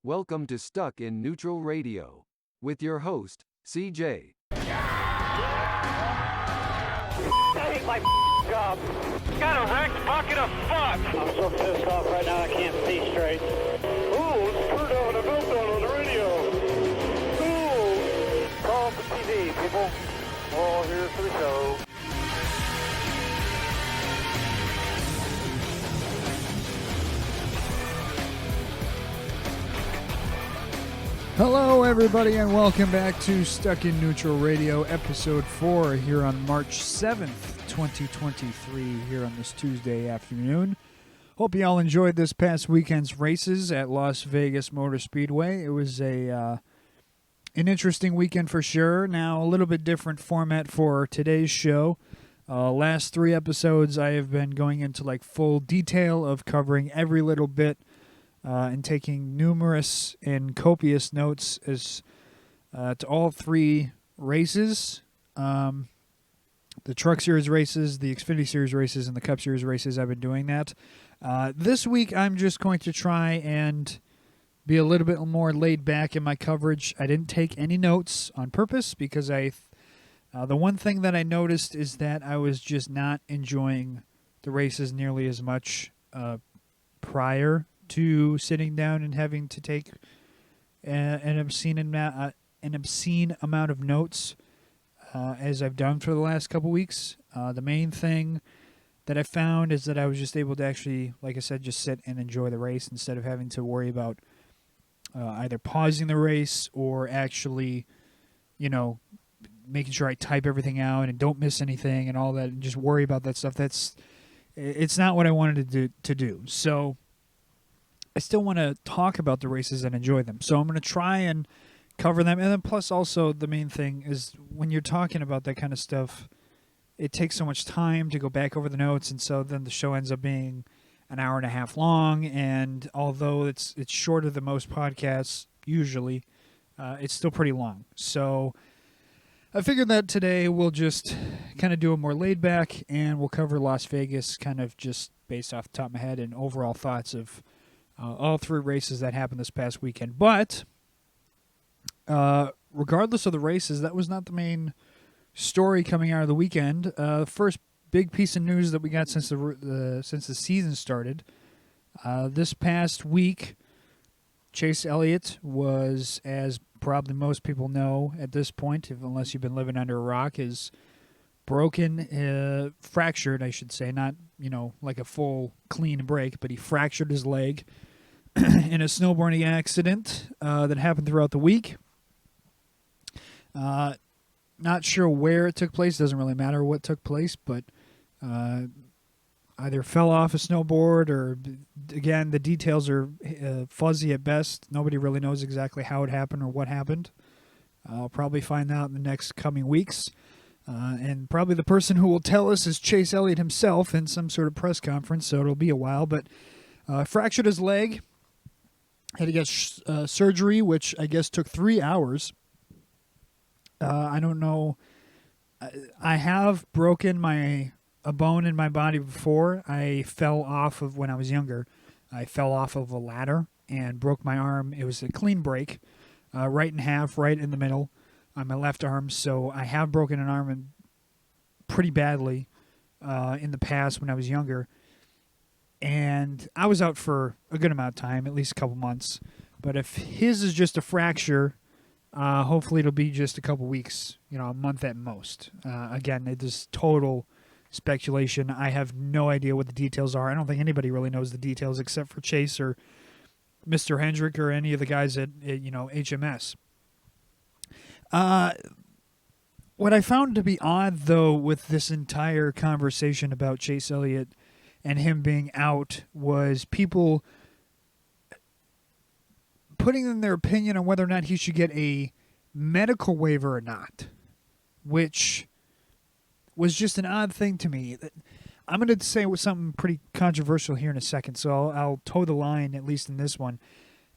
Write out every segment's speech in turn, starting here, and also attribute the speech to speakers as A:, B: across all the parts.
A: Welcome to Stuck in Neutral Radio with your host, CJ.
B: I hate my job.
C: Got a wrecked bucket of fuck.
B: I'm so pissed off right now I can't see straight.
C: Ooh, screwed over the meltdown on the radio.
B: Ooh! Call for TV, people.
C: All here for the show.
D: Hello, everybody, and welcome back to Stuck in Neutral Radio, Episode 4, here on March 7th, 2023, here on this Tuesday afternoon. Hope you all enjoyed this past weekend's races at Las Vegas Motor Speedway. It was an interesting weekend for sure. Now, a little bit different format for today's show. Last 3 episodes, I have been going into full detail of covering every little bit and taking numerous and copious notes as to all 3 races, the Truck Series races, the Xfinity Series races, and the Cup Series races. I've been doing that. This week, I'm just going to try and be a little bit more laid back in my coverage. I didn't take any notes on purpose because the one thing that I noticed is that I was just not enjoying the races nearly as much prior to sitting down and having to take an obscene amount of notes as I've done for the last couple weeks. The main thing that I found is that I was just able to actually, like I said, just sit and enjoy the race instead of having to worry about either pausing the race or actually, making sure I type everything out and don't miss anything and all that and just worry about that stuff. It's not what I wanted to do. So I still want to talk about the races and enjoy them. So I'm going to try and cover them. And then plus also the main thing is when you're talking about that kind of stuff, it takes so much time to go back over the notes. And so then the show ends up being an hour and a half long. And although it's shorter than most podcasts usually, it's still pretty long. So I figured that today we'll just kind of do it more laid back and we'll cover Las Vegas kind of just based off the top of my head and overall thoughts of all 3 races that happened this past weekend. But regardless of the races, that was not the main story coming out of the weekend. The first big piece of news that we got since the season started, this past week, Chase Elliott was, as probably most people know at this point, unless you've been living under a rock, is fractured, I should say, not like a full clean break, but he fractured his leg in a snowboarding accident that happened throughout the week. Not sure where it took place. Doesn't really matter what took place, but either fell off a snowboard or, again, the details are fuzzy at best. Nobody really knows exactly how it happened or what happened. I'll probably find out in the next coming weeks. And probably the person who will tell us is Chase Elliott himself in some sort of press conference, so it'll be a while. But fractured his leg, had to get surgery, which I guess took 3 hours. I don't know. I have broken a bone in my body before. I fell off of when I was younger. I fell off of a ladder and broke my arm. It was a clean break, right in half, right in the middle on my left arm. So I have broken an arm pretty badly in the past when I was younger. And I was out for a good amount of time, at least a couple months. But if his is just a fracture, hopefully it'll be just a couple weeks, a month at most. Again, it is total speculation. I have no idea what the details are. I don't think anybody really knows the details except for Chase or Mr. Hendrick or any of the guys at HMS. What I found to be odd, though, with this entire conversation about Chase Elliott and him being out was people putting in their opinion on whether or not he should get a medical waiver or not, which was just an odd thing to me. I'm going to say something pretty controversial here in a second, so I'll toe the line, at least in this one.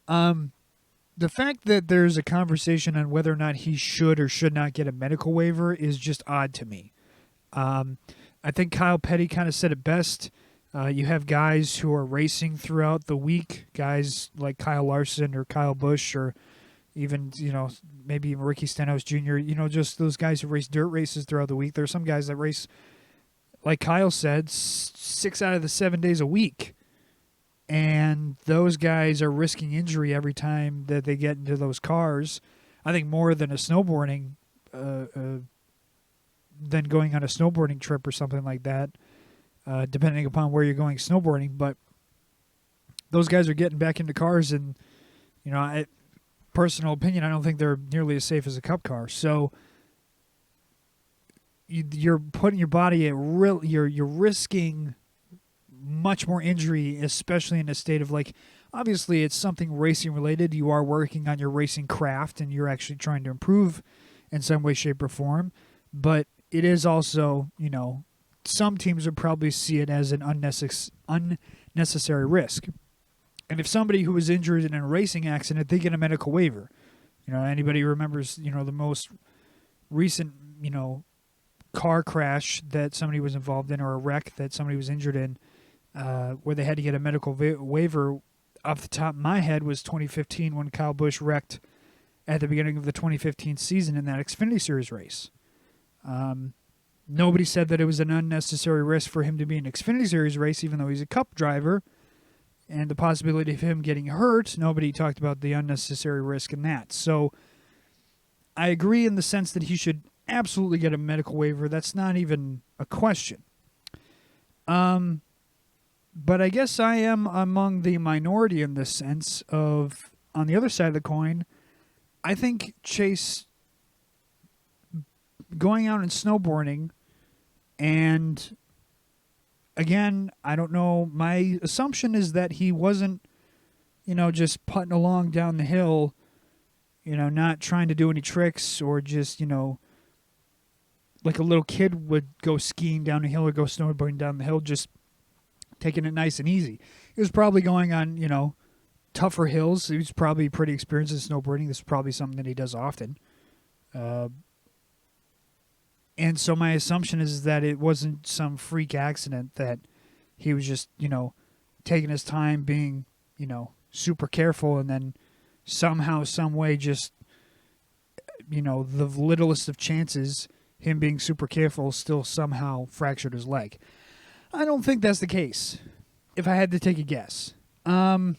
D: The fact that there's a conversation on whether or not he should or should not get a medical waiver is just odd to me. I think Kyle Petty kind of said it best You have guys who are racing throughout the week, guys like Kyle Larson or Kyle Busch or even, maybe even Ricky Stenhouse Jr., just those guys who race dirt races throughout the week. There are some guys that race, like Kyle said, 6 out of the 7 days a week. And those guys are risking injury every time that they get into those cars. I think more than a snowboarding, than going on a snowboarding trip or something like that, depending upon where you're going snowboarding. But those guys are getting back into cars, and personal opinion, I don't think they're nearly as safe as a Cup car. So you're putting your body at you're risking much more injury, especially in a state of obviously it's something racing related. You are working on your racing craft and you're actually trying to improve in some way, shape, or form. But it is also, some teams would probably see it as an unnecessary risk. And if somebody who was injured in a racing accident, they get a medical waiver. Anybody remembers, the most recent, car crash that somebody was involved in, or a wreck that somebody was injured in, where they had to get a medical waiver, off the top of my head, was 2015 when Kyle Busch wrecked at the beginning of the 2015 season in that Xfinity Series race. Nobody said that it was an unnecessary risk for him to be in an Xfinity Series race, even though he's a Cup driver, and the possibility of him getting hurt. Nobody talked about the unnecessary risk in that. So I agree in the sense that he should absolutely get a medical waiver. That's not even a question. But I guess I am among the minority in this sense of, on the other side of the coin, I think Chase going out and snowboarding, and again, I don't know, my assumption is that he wasn't, just putting along down the hill, not trying to do any tricks, or just, like a little kid would go skiing down a hill or go snowboarding down the hill, just taking it nice and easy. He was probably going on, tougher hills. He was probably pretty experienced in snowboarding. This is probably something that he does often. And so my assumption is that it wasn't some freak accident, that he was just, taking his time, being, super careful, and then somehow, some way, just, the littlest of chances, him being super careful, still somehow fractured his leg. I don't think that's the case, if I had to take a guess. And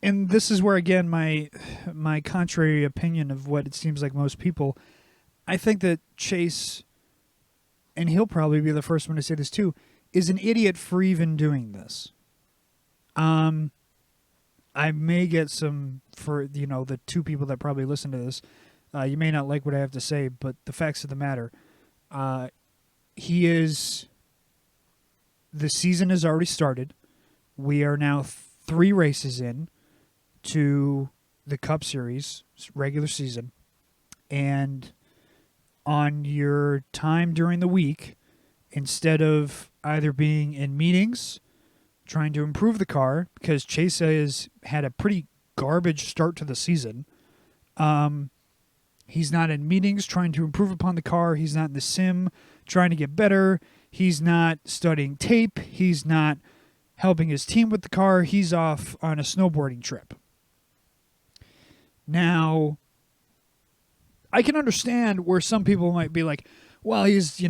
D: this is where, again, my contrary opinion of what it seems like most people, I think that Chase, and he'll probably be the first one to say this too, is an idiot for even doing this. I may get some, for, the two people that probably listen to this, you may not like what I have to say, but the facts of the matter, the season has already started. We are now 3 races in to the Cup Series regular season, and on your time during the week, instead of either being in meetings trying to improve the car, because Chase has had a pretty garbage start to the season, he's not in meetings trying to improve upon the car, he's not in the sim trying to get better, he's not studying tape, he's not helping his team with the car, he's off on a snowboarding trip. Now, I can understand where some people might be like, well, he's,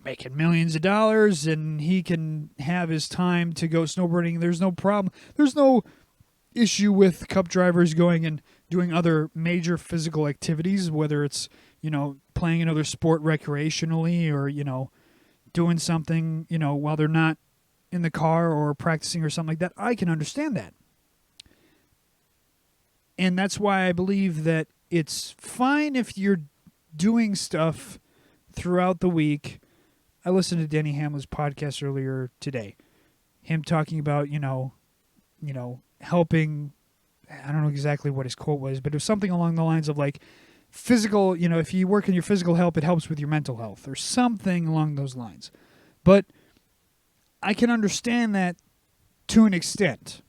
D: making millions of dollars and he can have his time to go snowboarding. There's no problem. There's no issue with Cup drivers going and doing other major physical activities, whether it's, playing another sport recreationally or, doing something, while they're not in the car or practicing or something like that. I can understand that. And that's why I believe that it's fine if you're doing stuff throughout the week. I listened to Denny Hamlin's podcast earlier today. Him talking about, helping, I don't know exactly what his quote was, but it was something along the lines of physical, if you work on your physical health, it helps with your mental health or something along those lines. But I can understand that to an extent.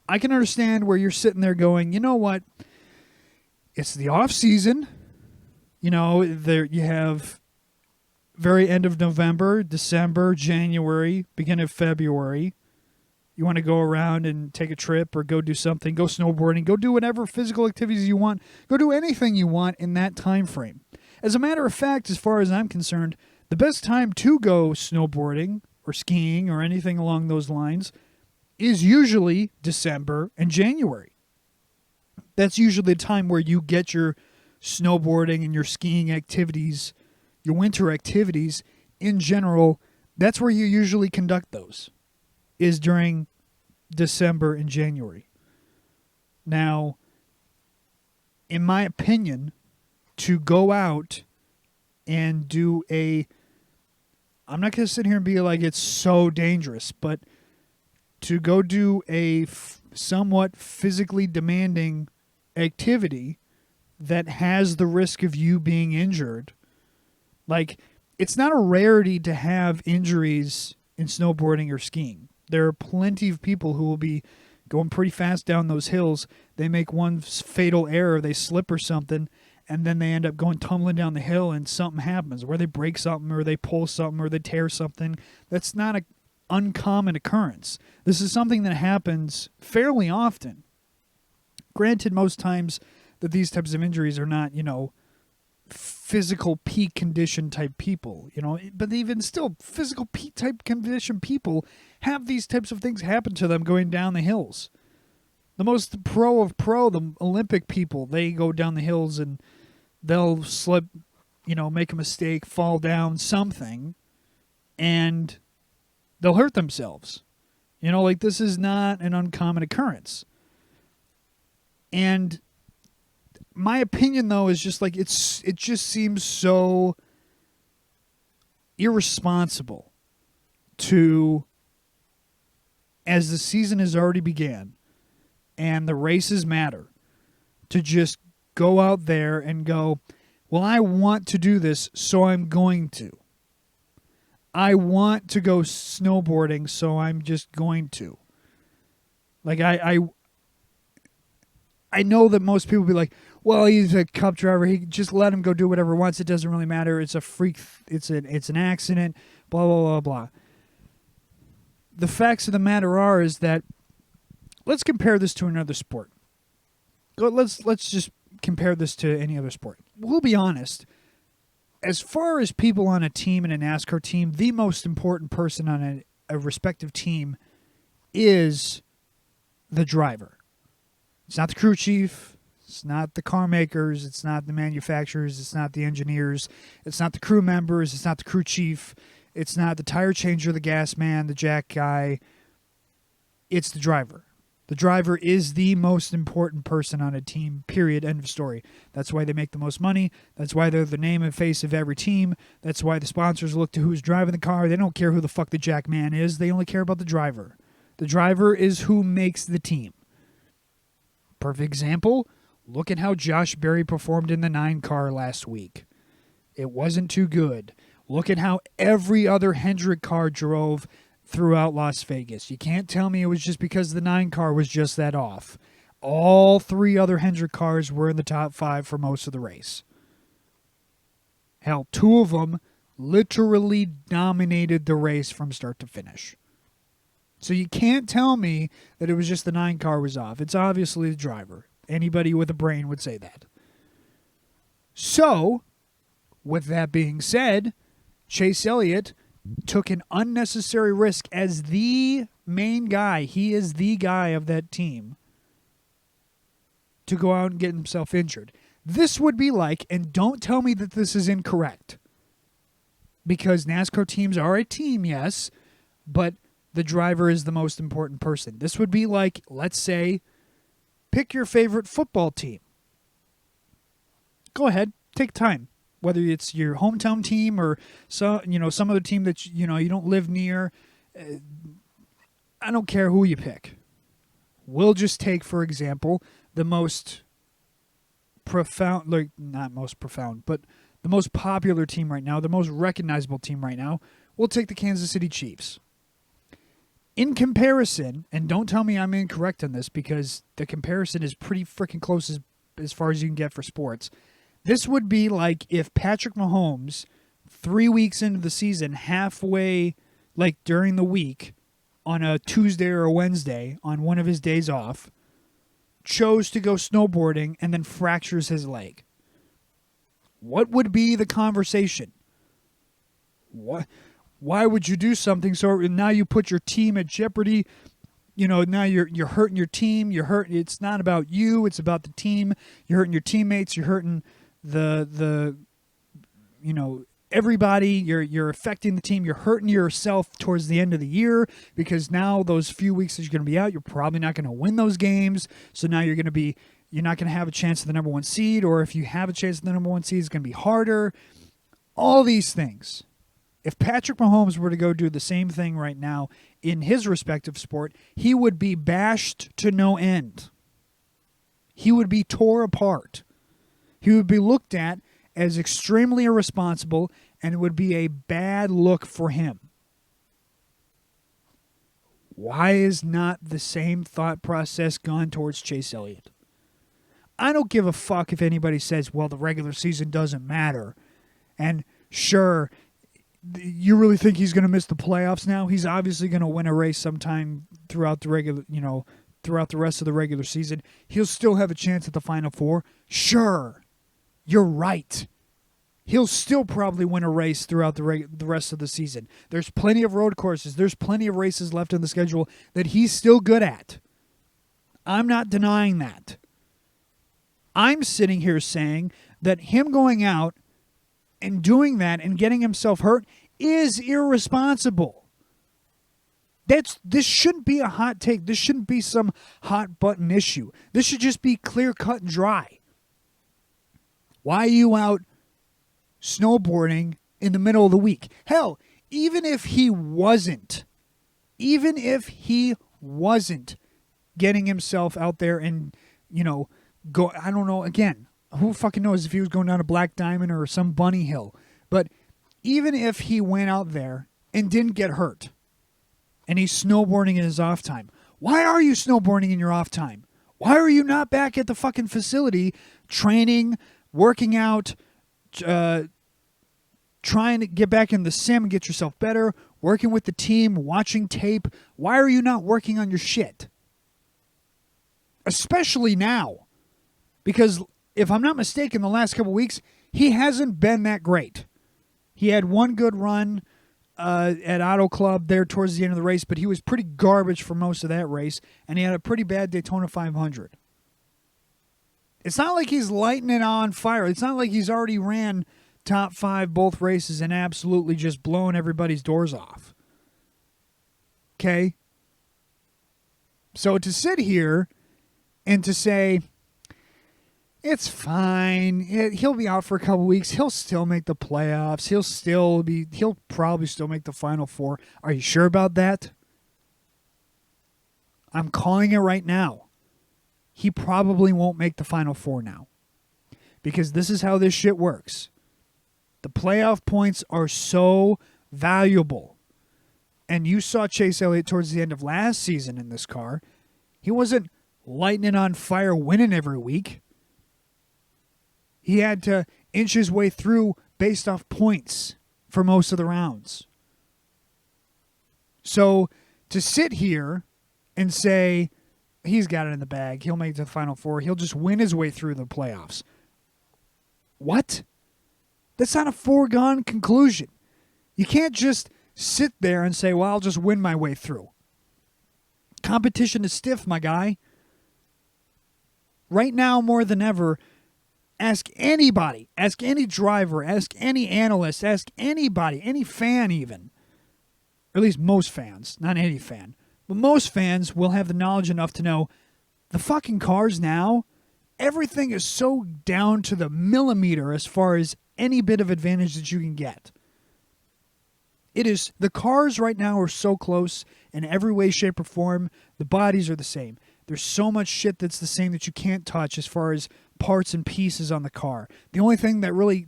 D: I can understand where you're sitting there going, you know what? It's the off season. There you have very end of November, December, January, beginning of February. You want to go around and take a trip or go do something, go snowboarding, go do whatever physical activities you want, go do anything you want in that time frame. As a matter of fact, as far as I'm concerned, the best time to go snowboarding or skiing or anything along those lines is usually December and January. That's usually the time where you get your snowboarding and your skiing activities, your winter activities in general. That's where you usually conduct those, is during December and January. Now, in my opinion, to go out and do I'm not going to sit here and be like it's so dangerous, but to go do a somewhat physically demanding activity that has the risk of you being injured, like, it's not a rarity to have injuries in snowboarding or skiing. There are plenty of people who will be going pretty fast down those hills. They make one fatal error, they slip or something, and then they end up going tumbling down the hill and something happens, where they break something or they pull something or they tear something. That's not an uncommon occurrence. This is something that happens fairly often. Granted, most times that these types of injuries are not, physical peak condition type people, but even still, physical peak type condition people have these types of things happen to them going down the hills. The most pro of pro, the Olympic people, they go down the hills and they'll slip, make a mistake, fall down, something, and they'll hurt themselves. This is not an uncommon occurrence. And my opinion, though, is just like it just seems so irresponsible to, as the season has already began and the races matter, to just go out there and go, well, I want to do this, so I'm going to. I want to go snowboarding, so I'm just going to. Like, I know that most people will be like, well, he's a cup driver. He just let him go do whatever he wants. It doesn't really matter. It's a freak. It's an accident. Blah, blah, blah, blah. The facts of the matter are is that let's compare this to another sport. Let's just compare this to any other sport. We'll be honest. As far as people on a team, in a NASCAR team, the most important person on a respective team is the driver. It's not the crew chief. It's not the car makers. It's not the manufacturers. It's not the engineers. It's not the crew members. It's not the crew chief. It's not the tire changer, the gas man, the jack guy. It's the driver. The driver is the most important person on a team, period, end of story. That's why they make the most money. That's why they're the name and face of every team. That's why the sponsors look to who's driving the car. They don't care who the fuck the jack man is. They only care about the driver. The driver is who makes the team. Perfect example, look at how Josh Berry performed in the 9 car last week. It wasn't too good. Look at how every other Hendrick car drove throughout Las Vegas. You can't tell me it was just because the 9 car was just that off. All 3 other Hendrick cars were in the top 5 for most of the race. Hell, 2 of them literally dominated the race from start to finish. So you can't tell me that it was just the 9 car was off. It's obviously the driver. Anybody with a brain would say that. So, with that being said, Chase Elliott took an unnecessary risk as the main guy. He is the guy of that team to go out and get himself injured. This would be like, and don't tell me that this is incorrect, because NASCAR teams are a team, yes, but the driver is the most important person. This would be like, let's say, pick your favorite football team. Go ahead, take time. Whether it's your hometown team or some other team that you don't live near. I don't care who you pick. We'll just take, for example, the most profound, like not most profound, but the most popular team right now, the most recognizable team right now. We'll take the Kansas City Chiefs. In comparison, and don't tell me I'm incorrect on this because the comparison is pretty freaking close as far as you can get for sports. This would be like if Patrick Mahomes 3 weeks into the seaon, halfway, like during the week, on a Tuesday or a Wednesday, on one of his days off, chose to go snowboarding and then fractures his leg? What would be the conversation? Why would you do something so now you put your team at jeopardy? Now you're hurting your team. It's not about you. It's about the team. You're hurting your teammates. You're hurting the everybody. You're affecting the team. You're hurting yourself towards the end of the year, because now those few weeks that you're going to be out, you're probably not going to win those games. So now you're not going to have a chance at the number 1 seed, or if you have a chance at the number 1 seed, it's going to be harder. All these things. If Patrick Mahomes were to go do the same thing right now in his respective sport, he would be bashed to no end. He would be tore apart. He would be looked at as extremely irresponsible, and it would be a bad look for him. Why is not the same thought process gone towards Chase Elliott? I don't give a fuck if anybody says, well, the regular season doesn't matter. And sure, you really think he's going to miss the playoffs now? He's obviously going to win a race sometime throughout the rest of the regular season. He'll still have a chance at the Final Four. Sure, you're right. He'll still probably win a race throughout the rest of the season. There's plenty of road courses. There's plenty of races left in the schedule that he's still good at. I'm not denying that. I'm sitting here saying that him going out and doing that and getting himself hurt is irresponsible. This shouldn't be a hot take. This shouldn't be some hot button issue. This should just be clear cut and dry. Why are you out snowboarding in the middle of the week? Hell, even if he wasn't getting himself out there and, go, I don't know, again, who fucking knows if he was going down a Black Diamond or some bunny hill. But even if he went out there and didn't get hurt, and he's snowboarding in his off time, why are you snowboarding in your off time? Why are you not back at the fucking facility training, working out, trying to get back in the sim and get yourself better, working with the team, watching tape? Why are you not working on your shit? Especially now. Because if I'm not mistaken, the last couple weeks, he hasn't been that great. He had one good run at Auto Club there towards the end of the race, but he was pretty garbage for most of that race, and he had a pretty bad Daytona 500. It's not like he's lighting it on fire. It's not like he's already ran top 5 both races and absolutely just blown everybody's doors off. Okay? So to sit here and to say, it's fine, he'll be out for a couple weeks, he'll still make the playoffs, he'll probably still make the Final Four. Are you sure about that? I'm calling it right now. He probably won't make the Final Four now. Because this is how this shit works. The playoff points are so valuable. And you saw Chase Elliott towards the end of last season in this car. He wasn't lighting it on fire winning every week. He had to inch his way through based off points for most of the rounds. So to sit here and say, he's got it in the bag, he'll make it to the Final Four, he'll just win his way through the playoffs. What? That's not a foregone conclusion. You can't just sit there and say, well, I'll just win my way through. Competition is stiff, my guy. Right now, more than ever, ask anybody, ask any driver, ask any analyst, ask anybody, any fan even, or at least most fans, not any fan, but most fans will have the knowledge enough to know the fucking cars now, everything is so down to the millimeter as far as any bit of advantage that you can get. The cars right now are so close in every way, shape, or form. The bodies are the same. There's so much shit that's the same that you can't touch as far as parts and pieces on the car. The only thing that really,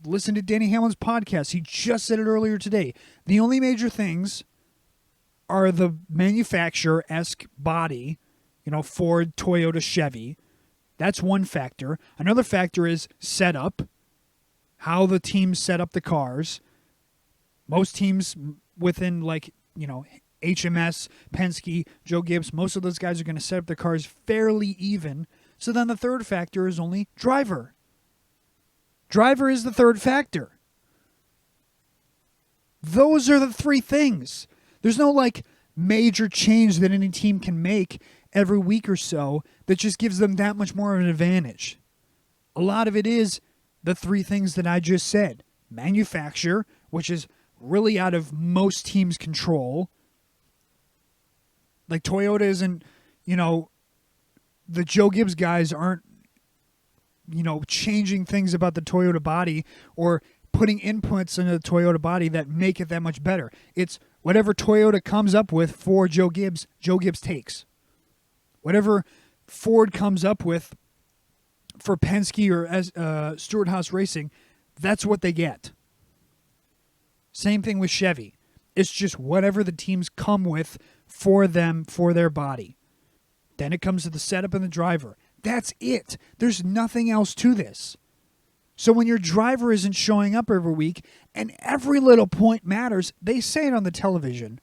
D: listen to Danny Hamlin's podcast, he just said it earlier today. The only major things are the manufacturer-esque body, Ford, Toyota, Chevy. That's one factor. Another factor is setup. how the teams set up the cars. Most teams within, HMS, Penske, Joe Gibbs, most of those guys are going to set up their cars fairly even. So then the third factor is only driver. Driver is the third factor. Those are the three things. There's no major change that any team can make every week or so that just gives them that much more of an advantage. A lot of it is the three things that I just said. Manufacture, which is really out of most teams' control. Like Toyota isn't, the Joe Gibbs guys aren't, changing things about the Toyota body or putting inputs into the Toyota body that make it that much better. It's whatever Toyota comes up with for Joe Gibbs takes. Whatever Ford comes up with for Penske or Stewart-Haas Racing, that's what they get. Same thing with Chevy. It's just whatever the teams come with for them, for their body. Then it comes to the setup and the driver. That's it. There's nothing else to this. So when your driver isn't showing up every week and every little point matters, they say it on the television,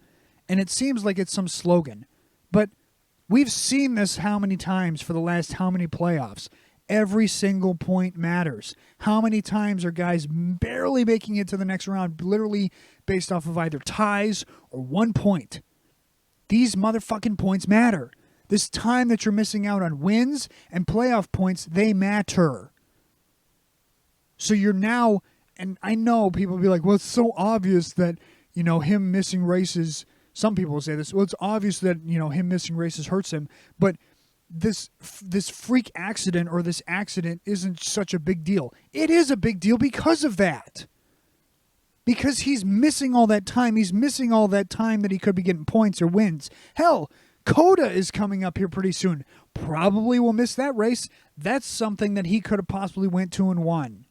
D: and it seems like it's some slogan. But we've seen this how many times for the last how many playoffs? Every single point matters. How many times are guys barely making it to the next round, literally based off of either ties or 1 point? These motherfucking points matter. This time that you're missing out on wins and playoff points, they matter. So you're now, and I know people will be like, well, it's so obvious that, him missing races, some people will say this, well, it's obvious that, him missing races hurts him, but this freak accident or this accident isn't such a big deal. It is a big deal because of that. Because he's missing all that time. He's missing all that time that he could be getting points or wins. Hell, Coda is coming up here pretty soon. Probably will miss that race. That's something that he could have possibly went 2-1.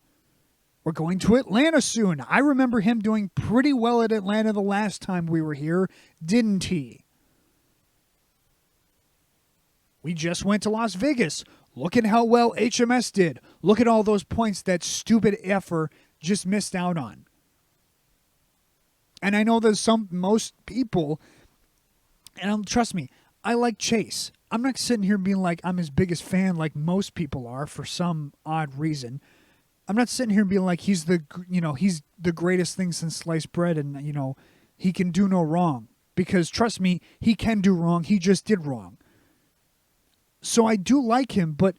D: We're going to Atlanta soon. I remember him doing pretty well at Atlanta the last time we were here, didn't he? We just went to Las Vegas. Look at how well HMS did. Look at all those points that stupid effer just missed out on. And I know there's most people, and trust me, I like Chase. I'm not sitting here being like I'm his biggest fan like most people are for some odd reason. I'm not sitting here being like he's the greatest thing since sliced bread and, he can do no wrong. Because trust me, he can do wrong. He just did wrong. So I do like him, but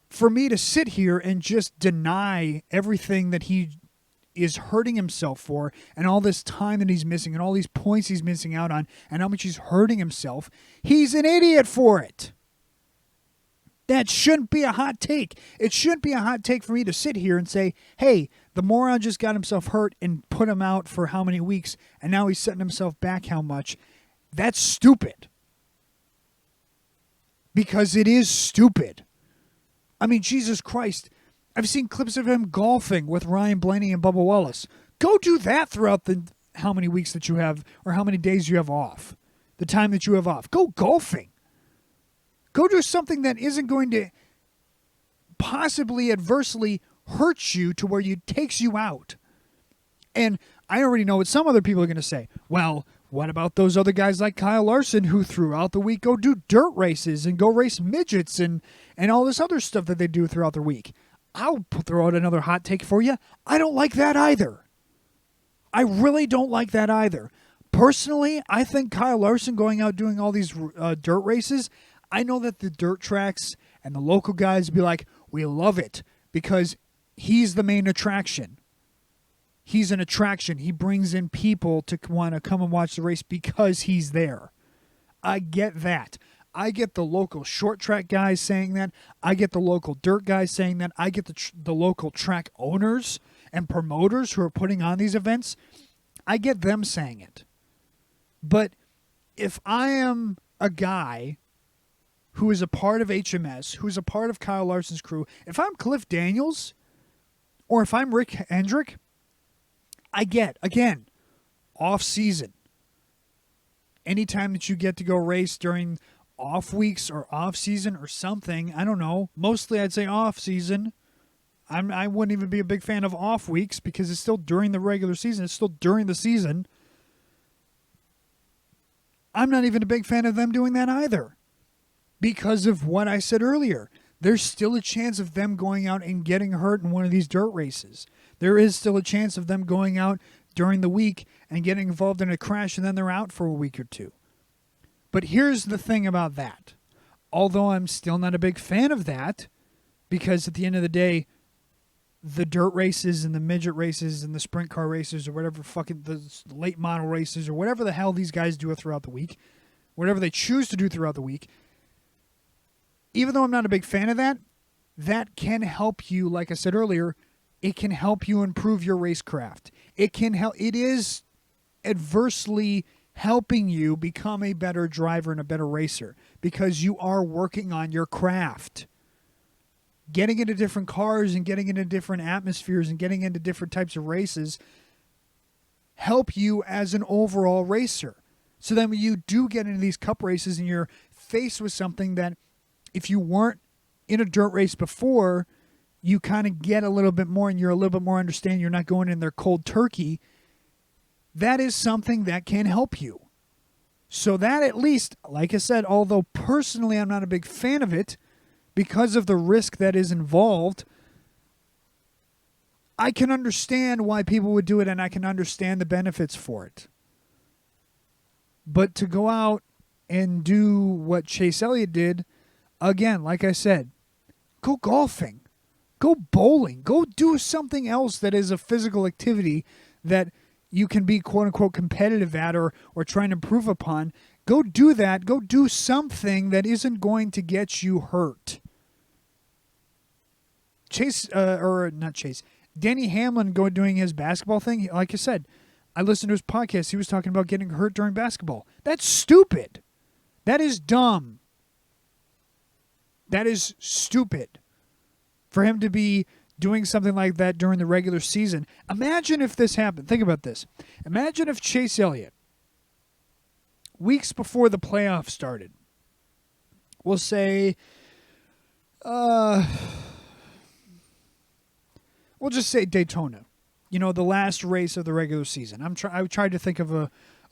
D: for me to sit here and just deny everything that he is hurting himself for and all this time that he's missing and all these points he's missing out on and how much he's hurting himself, he's an idiot for it. That shouldn't be a hot take. It shouldn't be a hot take for me to sit here and say, hey, the moron just got himself hurt and put him out for how many weeks and now he's setting himself back how much. That's stupid. Because it is stupid. I mean, Jesus Christ. I've seen clips of him golfing with Ryan Blaney and Bubba Wallace. Go do that throughout the how many weeks that you have or how many days you have off. The time that you have off. Go golfing. Go do something that isn't going to possibly adversely hurt you to where it takes you out. And I already know what some other people are going to say. Well, what about those other guys like Kyle Larson who throughout the week go do dirt races and go race midgets and all this other stuff that they do throughout the week? I'll throw out another hot take for you. I don't like that either. I really don't like that either. Personally, I think Kyle Larson going out doing all these dirt races, I know that the dirt tracks and the local guys be like, we love it because he's the main attraction. He's an attraction. He brings in people to want to come and watch the race because he's there. I get that. I get the local short track guys saying that. I get the local dirt guys saying that. I get the local track owners and promoters who are putting on these events. I get them saying it. But if I am a guy who is a part of HMS, who's a part of Kyle Larson's crew, if I'm Cliff Daniels or if I'm Rick Hendrick, I get, again, off-season. Anytime that you get to go race during off weeks or off-season or something, I don't know. Mostly I'd say off-season. I wouldn't even be a big fan of off weeks because it's still during the regular season. It's still during the season. I'm not even a big fan of them doing that either because of what I said earlier. There's still a chance of them going out and getting hurt in one of these dirt races. There is still a chance of them going out during the week and getting involved in a crash and then they're out for a week or two. But here's the thing about that. Although I'm still not a big fan of that, because at the end of the day, the dirt races and the midget races and the sprint car races or whatever fucking the late model races or whatever the hell these guys do throughout the week, whatever they choose to do throughout the week, even though I'm not a big fan of that, that can help you, like I said earlier, it can help you improve your racecraft. It can help. It is adversely helping you become a better driver and a better racer because you are working on your craft. Getting into different cars and getting into different atmospheres and getting into different types of races help you as an overall racer. So then when you do get into these cup races and you're faced with something that if you weren't in a dirt race before, you kind of get a little bit more and you're a little bit more understanding. You're not going in there cold turkey. That is something that can help you. So that at least, like I said, although personally I'm not a big fan of it because of the risk that is involved, I can understand why people would do it and I can understand the benefits for it. But to go out and do what Chase Elliott did, again, like I said, go golfing, go bowling, go do something else that is a physical activity that you can be quote-unquote competitive at or trying to improve upon. Go do that. Go do something that isn't going to get you hurt. Danny Hamlin doing his basketball thing, like I said, I listened to his podcast. He was talking about getting hurt during basketball. That's stupid. That is dumb. That is stupid for him to be doing something like that during the regular season. Imagine if this happened. Think about this. Imagine if Chase Elliott, weeks before the playoffs started, we'll say, we'll just say Daytona. You know, the last race of the regular season. I tried to think of a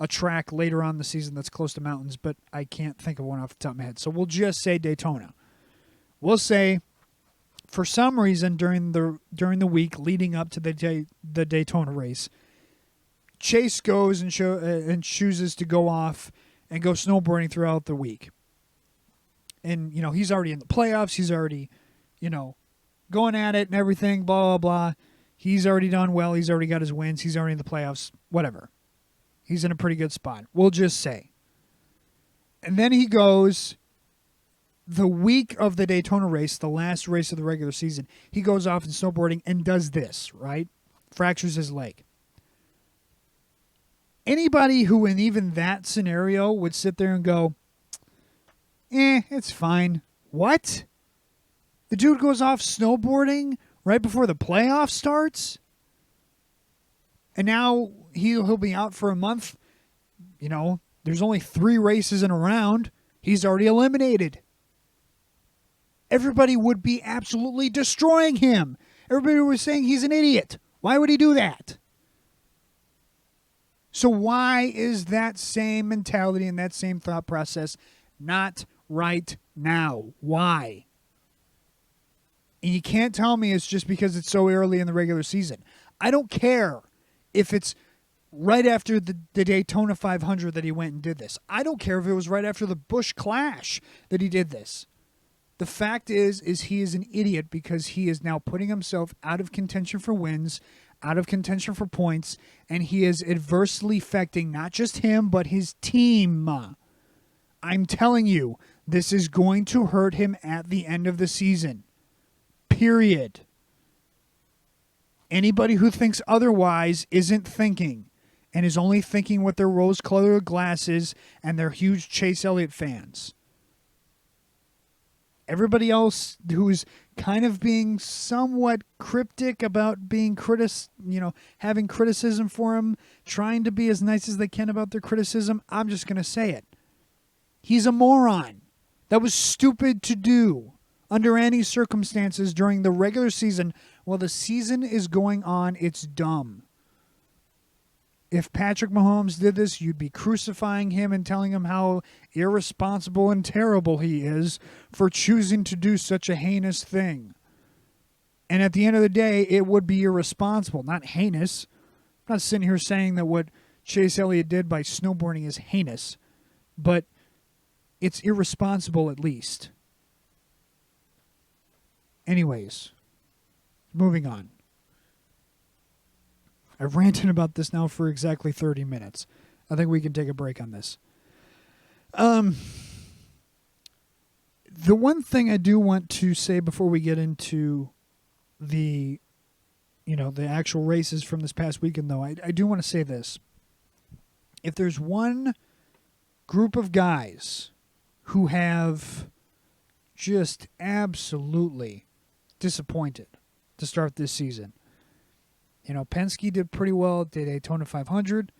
D: track later on in the season that's close to mountains, but I can't think of one off the top of my head. So we'll just say Daytona. We'll say, for some reason during the week leading up to the Daytona race, Chase goes and chooses to go off and go snowboarding throughout the week. And, you know, he's already in the playoffs. He's already, you know, going at it and everything, blah, blah, blah. He's already done well. He's already got his wins. He's already in the playoffs, whatever. He's in a pretty good spot, we'll just say. And then he goes, the week of the Daytona race, the last race of the regular season, he goes off in snowboarding and does this, right? Fractures his leg. Anybody who in even that scenario would sit there and go, it's fine. What? The dude goes off snowboarding right before the playoff starts? And now he'll be out for a month. You know, there's only 3 races in a round. He's already eliminated. Everybody would be absolutely destroying him. Everybody was saying he's an idiot. Why would he do that? So why is that same mentality and that same thought process not right now? Why? And you can't tell me it's just because it's so early in the regular season. I don't care if it's right after the Daytona 500 that he went and did this. I don't care if it was right after the Busch Clash that he did this. The fact is he is an idiot because he is now putting himself out of contention for wins, out of contention for points, and he is adversely affecting not just him, but his team. I'm telling you, this is going to hurt him at the end of the season. Period. Anybody who thinks otherwise isn't thinking and is only thinking with their rose-colored glasses and their huge Chase Elliott fans. Everybody else who's kind of being somewhat cryptic about being having criticism for him, trying to be as nice as they can about their criticism, I'm just going to say it. He's a moron. That was stupid to do. under any circumstances during the regular season while the season is going on. It's dumb. If Patrick Mahomes did this, you'd be crucifying him and telling him how irresponsible and terrible he is for choosing to do such a heinous thing. And at the end of the day, it would be irresponsible, not heinous. I'm not sitting here saying that what Chase Elliott did by snowboarding is heinous, but it's irresponsible at least. Anyways, moving on. I've ranted about this now for exactly 30 minutes. I think we can take a break on this. The one thing I do want to say before we get into the actual races from this past weekend, though, I do want to say this. If there's one group of guys who have just absolutely disappointed to start this season, Penske did pretty well at the Daytona 500.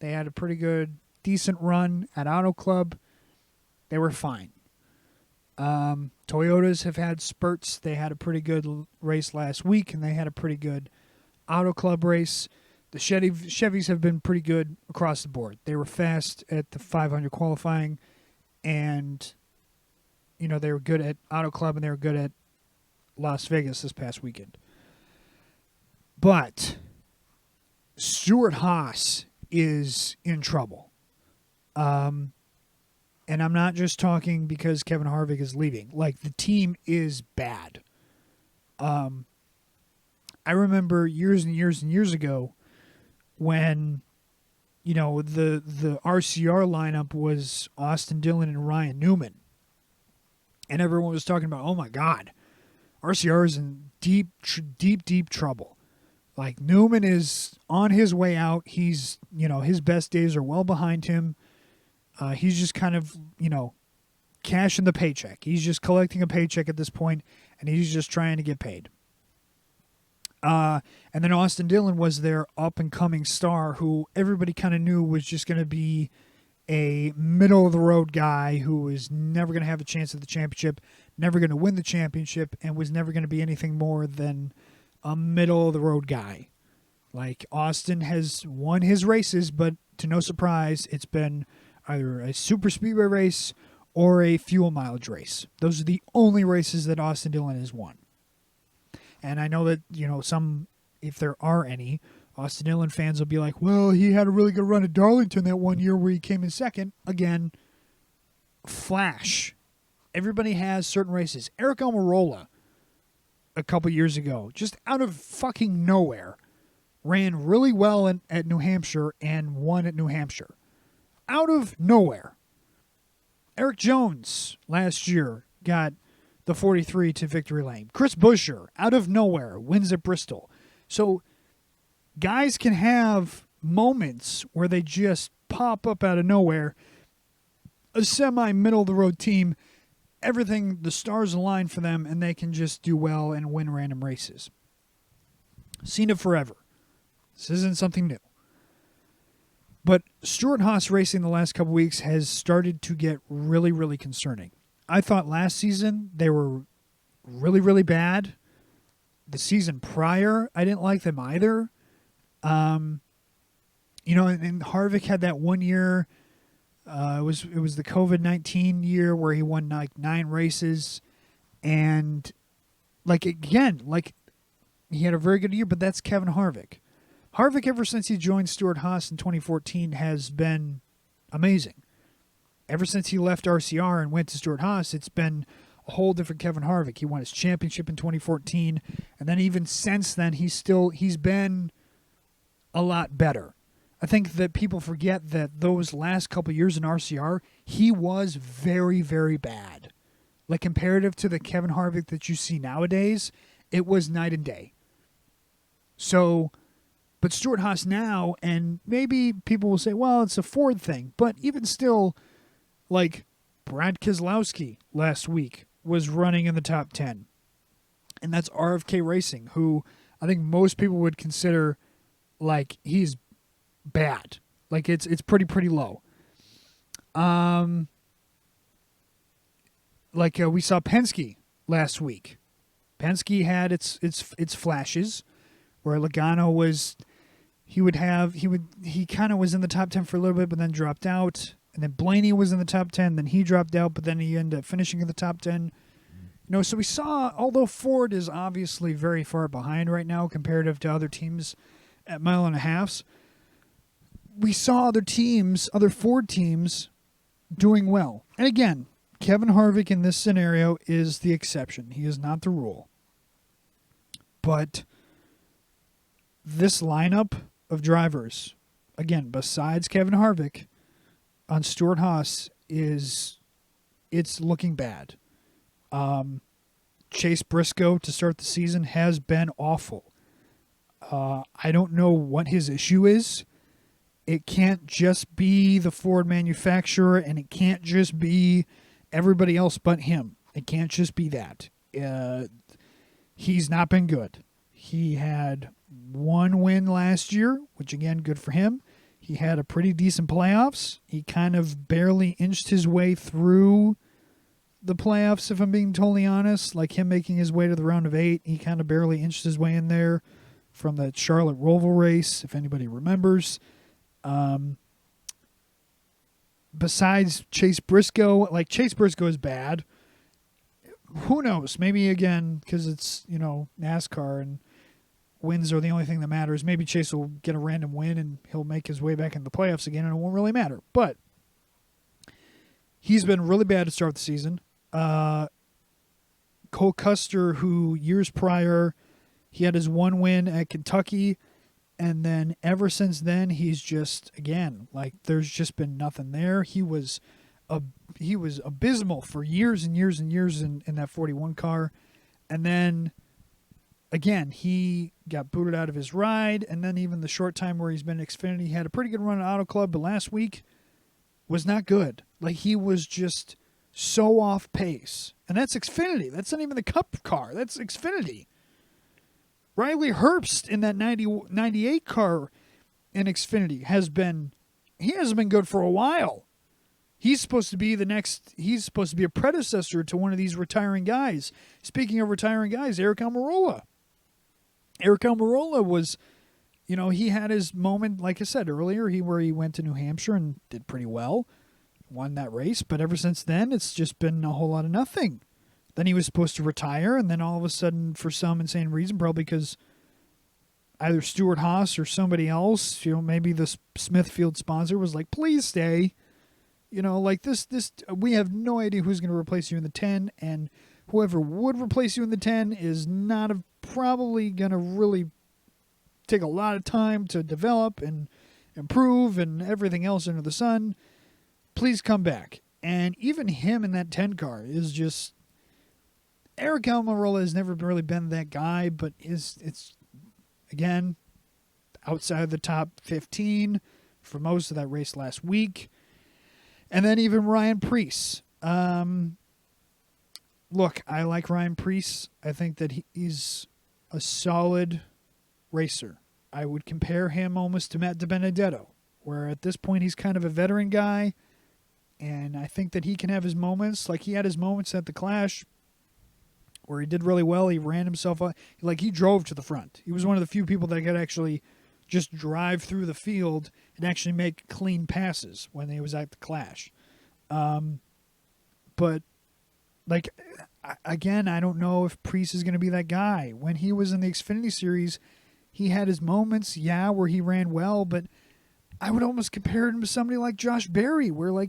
D: They had a pretty good, decent run at Auto Club. They were fine. Toyotas have had spurts. They had a pretty good race last week, and they had a pretty good Auto Club race. The Chevys have been pretty good across the board. They were fast at the 500 qualifying, and they were good at Auto Club, and they were good at Las Vegas this past weekend. But Stewart-Haas is in trouble. And I'm not just talking because Kevin Harvick is leaving. Like, the team is bad. I remember years and years and years ago when, the RCR lineup was Austin Dillon and Ryan Newman. And everyone was talking about, oh my God, RCR is in deep, deep trouble. Like, Newman is on his way out. He's, his best days are well behind him. He's just kind of, cashing the paycheck. He's just collecting a paycheck at this point, and he's just trying to get paid. And then Austin Dillon was their up-and-coming star who everybody kind of knew was just going to be a middle-of-the-road guy who was never going to have a chance at the championship, never going to win the championship, and was never going to be anything more than a middle-of-the-road guy. Like, Austin has won his races, but to no surprise, it's been either a super speedway race or a fuel mileage race. Those are the only races that Austin Dillon has won. And I know that, some, if there are any, Austin Dillon fans will be like, well, he had a really good run at Darlington that one year where he came in second. Again, flash. Everybody has certain races. Eric Almirola, a couple years ago, just out of fucking nowhere, ran really well at New Hampshire and won at New Hampshire. Out of nowhere. Eric Jones last year got the 43 to victory lane. Chris Buescher, out of nowhere, wins at Bristol. So guys can have moments where they just pop up out of nowhere. A semi-middle-of-the-road team, everything, the stars align for them, and they can just do well and win random races. Seen it forever. This isn't something new. But Stewart-Haas racing the last couple weeks has started to get really, really concerning. I thought last season they were really, really bad. The season prior, I didn't like them either. And Harvick had that 1 year. It was the COVID-19 year where he won like 9 races, and he had a very good year. But that's Kevin Harvick. Harvick, ever since he joined Stewart-Haas in 2014, has been amazing. Ever since he left RCR and went to Stewart-Haas, it's been a whole different Kevin Harvick. He won his championship in 2014, and then even since then, he's been a lot better. I think that people forget that those last couple years in RCR, he was very, very bad. Like, comparative to the Kevin Harvick that you see nowadays, it was night and day. So, but Stewart-Haas now, and maybe people will say, well, it's a Ford thing, but even still, like, Brad Keselowski last week was running in the top 10. And that's RFK Racing, who I think most people would consider, like, he's bad. Like, it's pretty low. We saw Penske last week. Penske had its flashes, where Logano was, he kind of was in the top 10 for a little bit, but then dropped out. And then Blaney was in the top 10, then he dropped out, but then he ended up finishing in the top 10. So we saw, although Ford is obviously very far behind right now comparative to other teams at mile and a halves, we saw other Ford teams doing well. And again, Kevin Harvick in this scenario is the exception. He is not the rule. But this lineup of drivers, again, besides Kevin Harvick on Stewart-Haas, it's looking bad. Chase Briscoe to start the season has been awful. I don't know what his issue is. It can't just be the Ford manufacturer, and it can't just be everybody else but him. It can't just be that. He's not been good. He had one win last year, which again, good for him. He had a pretty decent playoffs. He kind of barely inched his way through the playoffs, if I'm being totally honest. Like him making his way to the round of 8, he kind of barely inched his way in there from the Charlotte Roval race, if anybody remembers. Besides Chase Briscoe, Chase Briscoe is bad. Who knows? Maybe again, because it's, NASCAR and wins are the only thing that matters. Maybe Chase will get a random win and he'll make his way back in the playoffs again and it won't really matter. But he's been really bad to start the season. Cole Custer, who years prior, he had his one win at Kentucky, and then ever since then, he's just, again, there's just been nothing there. He was abysmal for years and years and years in that 41 car. And then, again, he got booted out of his ride, and then even the short time where he's been in Xfinity, he had a pretty good run at Auto Club, but last week was not good. He was just so off pace. And that's Xfinity. That's not even the Cup car. That's Xfinity. Riley Herbst in that 98 car in Xfinity hasn't been good for a while. He's supposed to be a predecessor to one of these retiring guys. Speaking of retiring guys, Eric Almirola. Eric Almirola was, he had his moment, like I said earlier, where he went to New Hampshire and did pretty well, won that race, but ever since then, it's just been a whole lot of nothing. Then he was supposed to retire, and then all of a sudden, for some insane reason, probably because either Stewart-Haas or somebody else, maybe the Smithfield sponsor was like, please stay. This, we have no idea who's going to replace you in the 10, and whoever would replace you in the 10 is not probably going to really take a lot of time to develop and improve and everything else under the sun. Please come back. And even him in that 10 car is just, Eric Almirola has never really been that guy, but it's again outside of the top 15 for most of that race last week. And then even Ryan Preece. Look, I like Ryan Preece. I think that he's a solid racer. I would compare him almost to Matt DiBenedetto, where at this point he's kind of a veteran guy, and I think that he can have his moments. He had his moments at the Clash where he did really well. He ran himself up. He drove to the front. He was one of the few people that could actually just drive through the field and actually make clean passes when he was at the Clash. But, again, I don't know if Preece is going to be that guy. When he was in the Xfinity Series, he had his moments, where he ran well, but I would almost compare him to somebody like Josh Berry, where,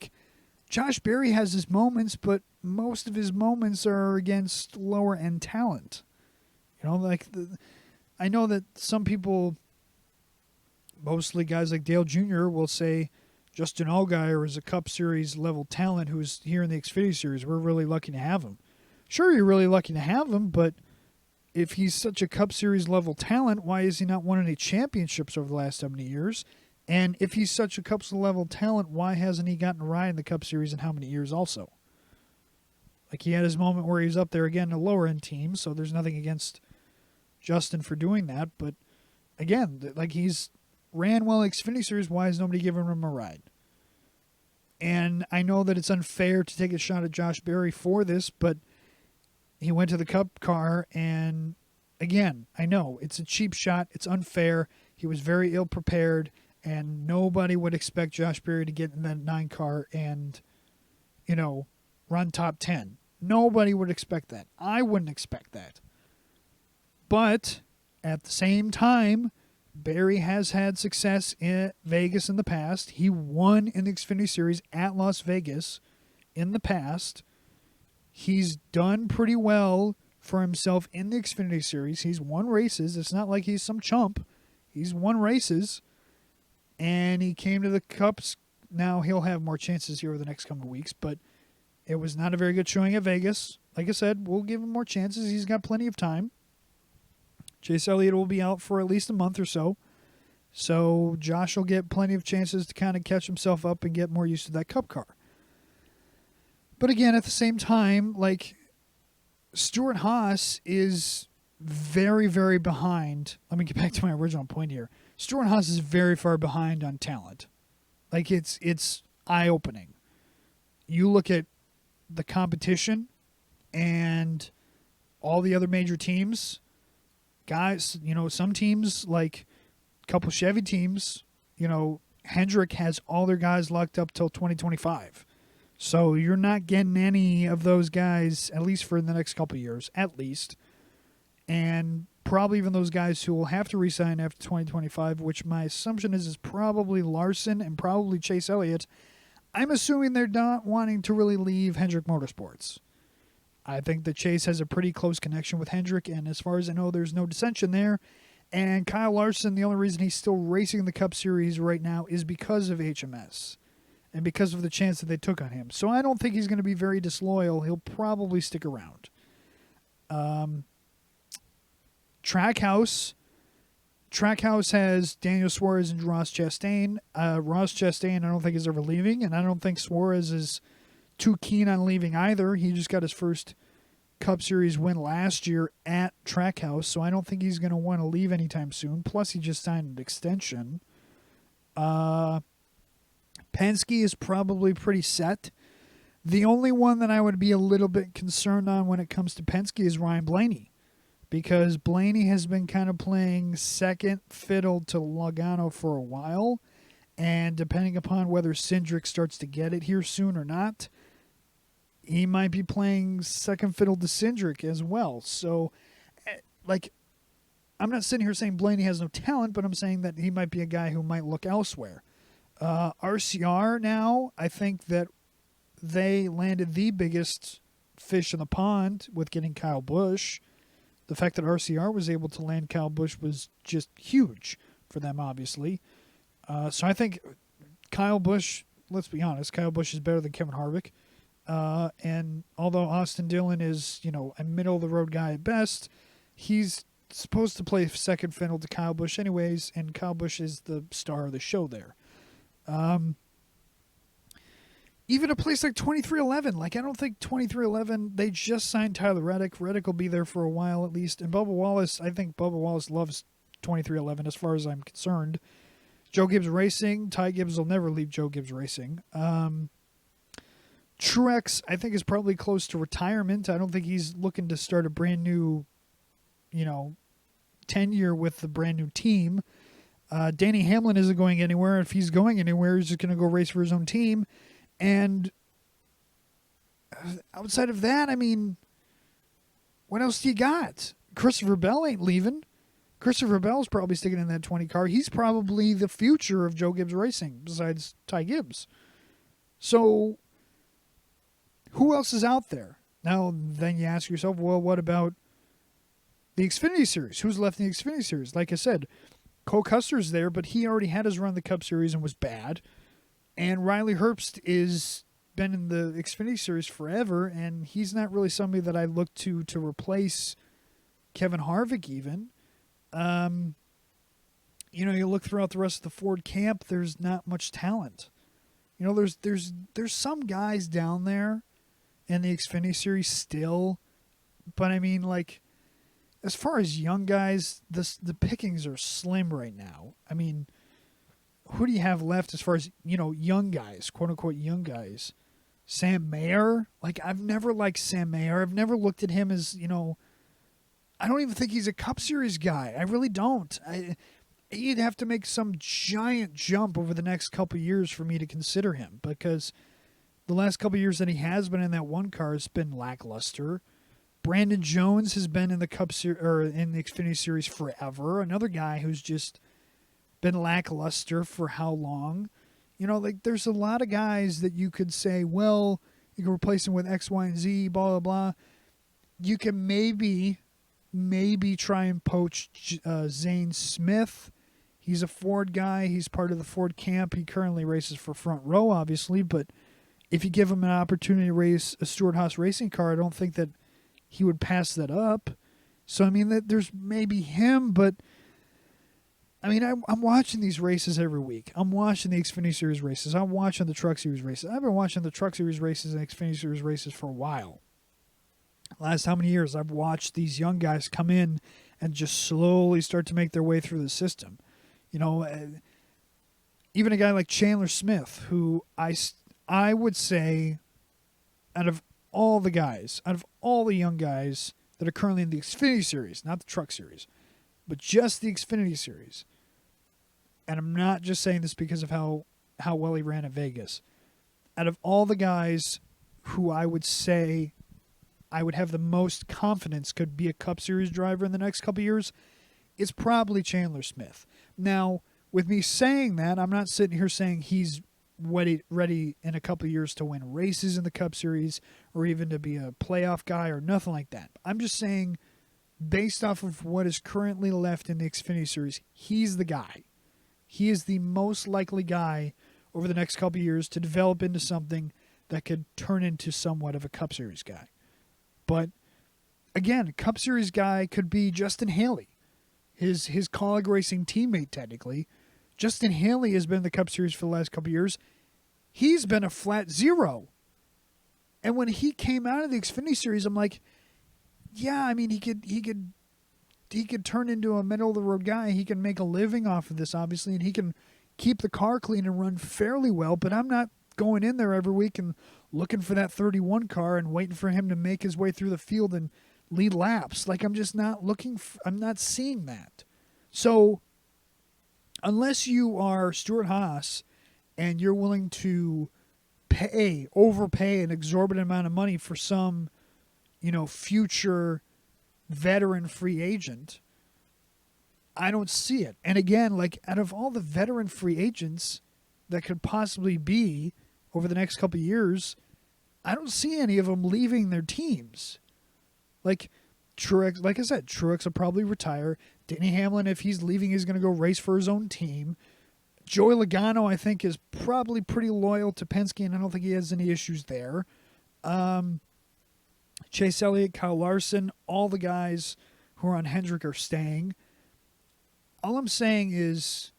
D: Josh Berry has his moments, but most of his moments are against lower-end talent. I know that some people, mostly guys like Dale Jr., will say Justin Allgaier is a Cup Series level talent who's here in the Xfinity Series. We're really lucky to have him. Sure, you're really lucky to have him, but if he's such a Cup Series level talent, why has he not won any championships over the last so many years? And if he's such a Cup level talent, why hasn't he gotten a ride in the Cup Series in how many years also? He had his moment where he was up there again in a lower-end team, so there's nothing against Justin for doing that. But, again, he's ran well in Xfinity Series. Why is nobody giving him a ride? And I know that it's unfair to take a shot at Josh Berry for this, but he went to the Cup car, and again, I know it's a cheap shot. It's unfair. He was very ill prepared, and nobody would expect Josh Berry to get in that 9 car and, run top 10. Nobody would expect that. I wouldn't expect that. But at the same time, Berry has had success in Vegas in the past. He won in the Xfinity Series at Las Vegas in the past. He's done pretty well for himself in the Xfinity Series. He's won races. It's not like he's some chump. He's won races. And he came to the Cups. Now he'll have more chances here over the next couple of weeks, but it was not a very good showing at Vegas. Like I said, we'll give him more chances. He's got plenty of time. Chase Elliott will be out for at least a month or so. So Josh will get plenty of chances to kind of catch himself up and get more used to that Cup car. But again, at the same time, like, Stuart Haas is very, very behind. Let me get back to my original point here. Stuart Haas is very far behind on talent. Like, it's eye-opening. You look at the competition and all the other major teams, guys, some teams, like a couple Chevy teams, Hendrick has all their guys locked up till 2025. So you're not getting any of those guys, at least for the next couple of years, at least. And probably even those guys who will have to re-sign after 2025, which my assumption is probably Larson and probably Chase Elliott. I'm assuming they're not wanting to really leave Hendrick Motorsports. I think that Chase has a pretty close connection with Hendrick, and as far as I know, there's no dissension there. And Kyle Larson, the only reason he's still racing the Cup Series right now is because of HMS and because of the chance that they took on him. So I don't think he's going to be very disloyal. He'll probably stick around. Trackhouse has Daniel Suarez and Ross Chastain. Ross Chastain I don't think is ever leaving, and I don't think Suarez is too keen on leaving either. He just got his first Cup Series win last year at Trackhouse, so I don't think he's going to want to leave anytime soon. Plus, he just signed an extension. Penske is probably pretty set. The only one that I would be a little bit concerned on when it comes to Penske is Ryan Blaney, because Blaney has been kind of playing second fiddle to Logano for a while, and depending upon whether Cindric starts to get it here soon or not, he might be playing second fiddle to Cindric as well. So, I'm not sitting here saying Blaney has no talent, but I'm saying that he might be a guy who might look elsewhere. RCR now, I think that they landed the biggest fish in the pond with getting Kyle Busch. The fact that RCR was able to land Kyle Busch was just huge for them, obviously. So I think Kyle Busch, let's be honest, Kyle Busch is better than Kevin Harvick. And although Austin Dillon is, a middle-of-the-road guy at best, he's supposed to play second fiddle to Kyle Busch anyways, and Kyle Busch is the star of the show there. Even a place like 2311, I don't think 2311, they just signed Tyler Reddick. Reddick will be there for a while at least. And Bubba Wallace, I think Bubba Wallace loves 2311 as far as I'm concerned. Joe Gibbs Racing, Ty Gibbs will never leave Joe Gibbs Racing. Truex, I think, is probably close to retirement. I don't think he's looking to start a brand new, tenure with the brand new team. Danny Hamlin isn't going anywhere. If he's going anywhere, he's just going to go race for his own team. And outside of that, what else do you got? Christopher Bell ain't leaving. Christopher Bell's probably sticking in that 20 car. He's probably the future of Joe Gibbs Racing besides Ty Gibbs. So who else is out there? Now, then you ask yourself, well, what about the Xfinity Series? Who's left in the Xfinity Series? Like I said, Cole Custer's there, but he already had his run the Cup Series and was bad. And Riley Herbst is been in the Xfinity Series forever, and he's not really somebody that I look to replace Kevin Harvick even. You look throughout the rest of the Ford camp, there's not much talent. There's some guys down there in the Xfinity Series still, but as far as young guys, the pickings are slim right now. Who do you have left as far as, young guys, quote-unquote young guys? Sam Mayer. Like, I've never liked Sam Mayer. I've never looked at him as, I don't even think he's a Cup Series guy. I really don't. He'd have to make some giant jump over the next couple of years for me to consider him, because the last couple of years that he has been in that one car has been lackluster. Brandon Jones has been in the Cup Series or in the Xfinity Series forever. Another guy who's just been lackluster for how long? There's a lot of guys that you could say, well, you can replace him with X, Y, and Z, blah, blah, blah. You can maybe try and poach Zane Smith. He's a Ford guy. He's part of the Ford camp. He currently races for Front Row, obviously, but if you give him an opportunity to race a Stewart-Haas racing car, I don't think that he would pass that up. So, there's maybe him, but I'm watching these races every week. I'm watching the Xfinity Series races. I'm watching the Truck Series races. I've been watching the Truck Series races and Xfinity Series races for a while. Last how many years I've watched these young guys come in and just slowly start to make their way through the system. Even a guy like Chandler Smith, who I would say, out of all the young guys that are currently in the Xfinity Series, not the Truck Series, but just the Xfinity Series, and I'm not just saying this because of how well he ran at Vegas, out of all the guys who I would say I would have the most confidence could be a Cup Series driver in the next couple of years, it's probably Chandler Smith. Now, with me saying that, I'm not sitting here saying he's ready in a couple of years to win races in the Cup Series or even to be a playoff guy or nothing like that. I'm just saying, based off of what is currently left in the Xfinity Series, he's the guy. He is the most likely guy over the next couple of years to develop into something that could turn into somewhat of a Cup Series guy. But again, Cup Series guy could be Justin Haley, his Colleague Racing teammate technically. Justin Haley has been in the Cup Series for the last couple of years. He's been a flat zero. And when he came out of the Xfinity Series, I'm like, yeah, he could turn into a middle of the road guy. He can make a living off of this, obviously, and he can keep the car clean and run fairly well. But I'm not going in there every week and looking for that 31 car and waiting for him to make his way through the field and lead laps. I'm just not I'm not seeing that. So unless you are Stewart-Haas and you're willing to overpay an exorbitant amount of money for some, future veteran free agent, I don't see it. And again, out of all the veteran free agents that could possibly be over the next couple of years, I don't see any of them leaving their teams. Truex, like I said, Truex will probably retire. Denny Hamlin, if he's leaving, he's going to go race for his own team. Joey Logano, I think, is probably pretty loyal to Penske, and I don't think he has any issues there. Chase Elliott, Kyle Larson, all the guys who are on Hendrick are staying. All I'm saying is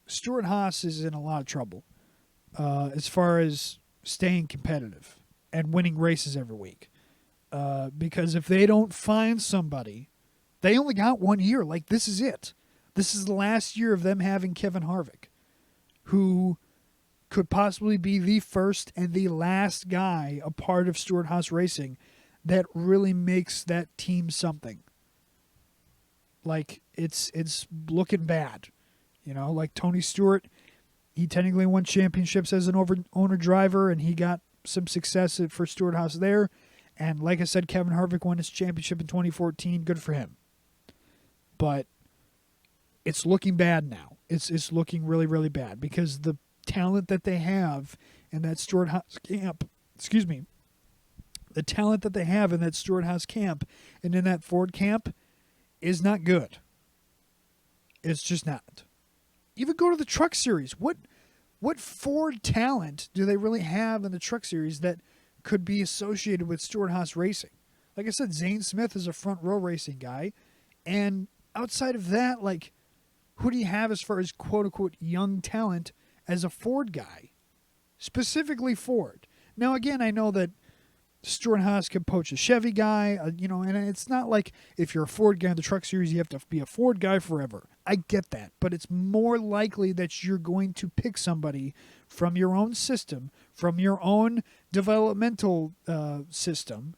D: Stewart-Haas is in a lot of trouble as far as staying competitive and winning races every week. Because if they don't find somebody, they only got 1 year. This is it. This is the last year of them having Kevin Harvick, who could possibly be the first and the last guy a part of Stewart-Haas Racing that really makes that team something. It's looking bad. Tony Stewart, he technically won championships as an owner driver, and he got some success for Stewart-Haas there. And like I said, Kevin Harvick won his championship in 2014. Good for him. But it's looking bad now. It's looking really, really bad because the talent that they have in that Stewart-Haas camp, the talent that they have in that Stewart-Haas camp and in that Ford camp is not good. It's just not. Even go to the Truck Series. What Ford talent do they really have in the Truck Series that could be associated with Stewart-Haas Racing? Like I said, Zane Smith is a front row racing guy. And outside of that, who do you have as far as quote-unquote young talent as a Ford guy? Specifically Ford. Now, again, I know that Stuart Haas could poach a Chevy guy, and it's not like if you're a Ford guy in the Truck Series, you have to be a Ford guy forever. I get that, but it's more likely that you're going to pick somebody from your own system, from your own developmental system,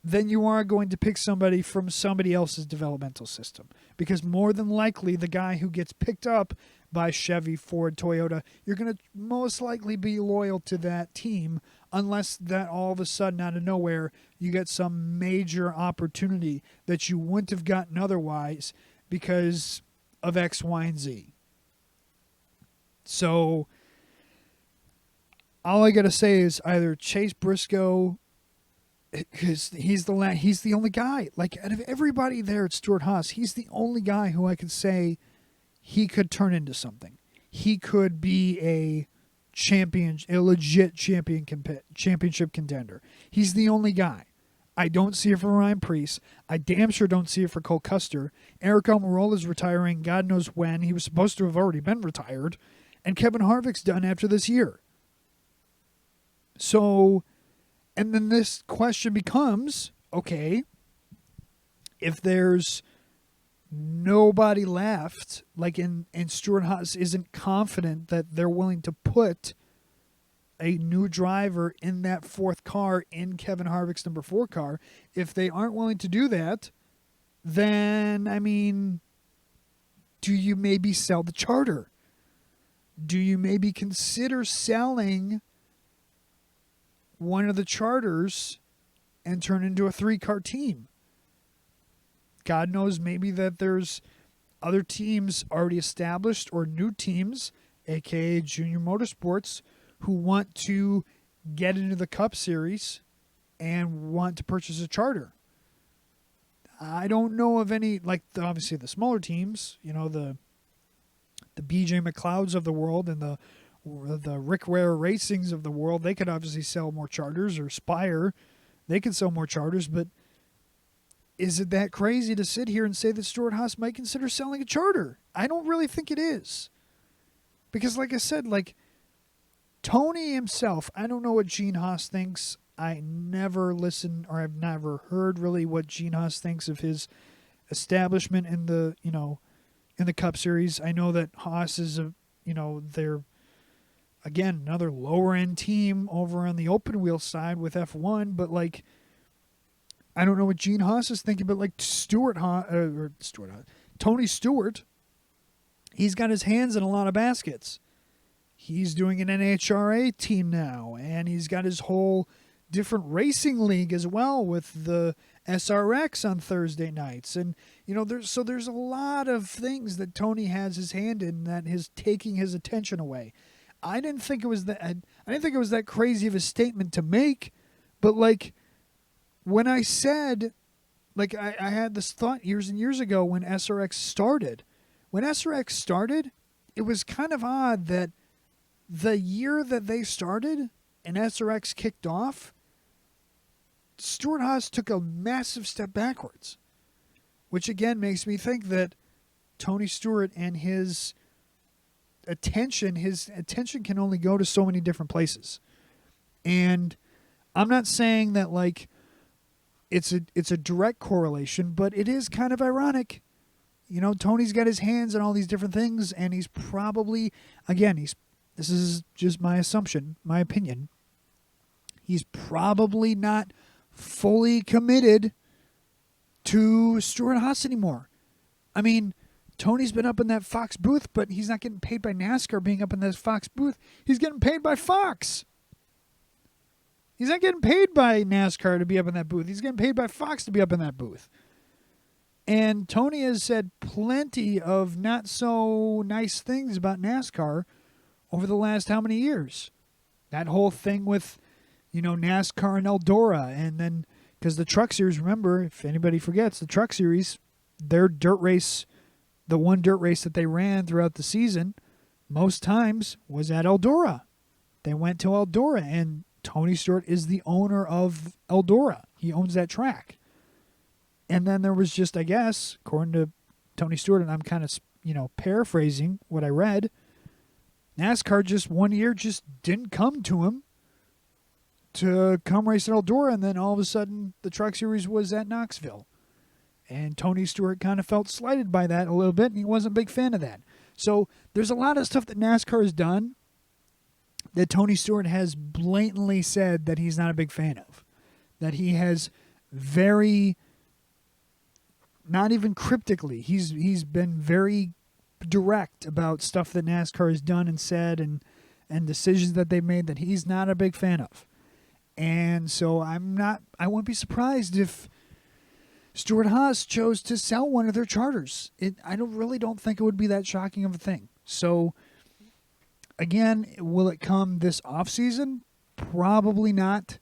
D: than you are going to pick somebody from somebody else's developmental system. Because more than likely, the guy who gets picked up by Chevy, Ford, Toyota, you're going to most likely be loyal to that team unless that all of a sudden out of nowhere you get some major opportunity that you wouldn't have gotten otherwise because of X, Y, and Z. So all I got to say is either Chase Briscoe, because he's the only guy. Like, out of everybody there at Stuart Haas, he's the only guy who I could say he could turn into something. He could be a legit championship contender. He's the only guy. I don't see it for Ryan Preece. I damn sure don't see it for Cole Custer. Eric Almirola's retiring God knows when. He was supposed to have already been retired. And Kevin Harvick's done after this year. So, and then this question becomes, okay, if there's nobody left, like and Stuart Haas isn't confident that they're willing to put a new driver in that fourth car in Kevin Harvick's number 4 car, if they aren't willing to do that, then, I mean, do you maybe sell the charter? Do you maybe consider selling one of the charters and turn into a 3-car team? God knows maybe that there's other teams already established or new teams, aka Junior Motorsports, who want to get into the Cup Series and want to purchase a charter. I don't know of any, like obviously the smaller teams, the BJ McLeods of the world and the Rick Ware Racings of the world. They could obviously sell more charters, or Spire, they could sell more charters, but is it that crazy to sit here and say that Stuart Haas might consider selling a charter? I don't really think it is. Because like I said, like Tony himself, I don't know what Gene Haas thinks. I never listened, or I've never heard really what Gene Haas thinks of his establishment in the, in the Cup Series. I know that Haas is they're, again, another lower end team over on the open wheel side with F1, but like, I don't know what Gene Haas is thinking, but like Tony Stewart, he's got his hands in a lot of baskets. He's doing an NHRA team now, and he's got his whole different racing league as well with the SRX on Thursday nights. And, there's a lot of things that Tony has his hand in that is taking his attention away. I didn't think it was that crazy of a statement to make, but like when I said, like I had this thought years and years ago when SRX started. When SRX started, it was kind of odd that the year that they started and SRX kicked off, Stuart Haas took a massive step backwards, which again makes me think that Tony Stewart and his attention can only go to so many different places. And I'm not saying that like it's a direct correlation, but it is kind of ironic. Tony's got his hands on all these different things, and he's probably, again, this is just my assumption, my opinion, he's probably not fully committed to Stuart Haas anymore. I mean, Tony's been up in that Fox booth, but he's not getting paid by NASCAR being up in that Fox booth. He's getting paid by Fox. He's not getting paid by NASCAR to be up in that booth. He's getting paid by Fox to be up in that booth. And Tony has said plenty of not so nice things about NASCAR over the last how many years? That whole thing with, NASCAR and Eldora. And then, because the Truck Series, remember, if anybody forgets, the Truck Series, their dirt race, the one dirt race that they ran throughout the season, most times was at Eldora. They went to Eldora, and Tony Stewart is the owner of Eldora. He owns that track. And then there was just, I guess, according to Tony Stewart, and I'm kind of, paraphrasing what I read, NASCAR just one year just didn't come to him to come race at Eldora, and then all of a sudden the Truck Series was at Knoxville. And Tony Stewart kind of felt slighted by that a little bit, and he wasn't a big fan of that. So there's a lot of stuff that NASCAR has done that Tony Stewart has blatantly said that he's not a big fan of. That he has very, not even cryptically, he's been very direct about stuff that NASCAR has done and said and decisions that they've made that he's not a big fan of. And so I wouldn't be surprised if Stewart Haas chose to sell one of their charters. I don't think it would be that shocking of a thing. So again, will it come this offseason? Probably not.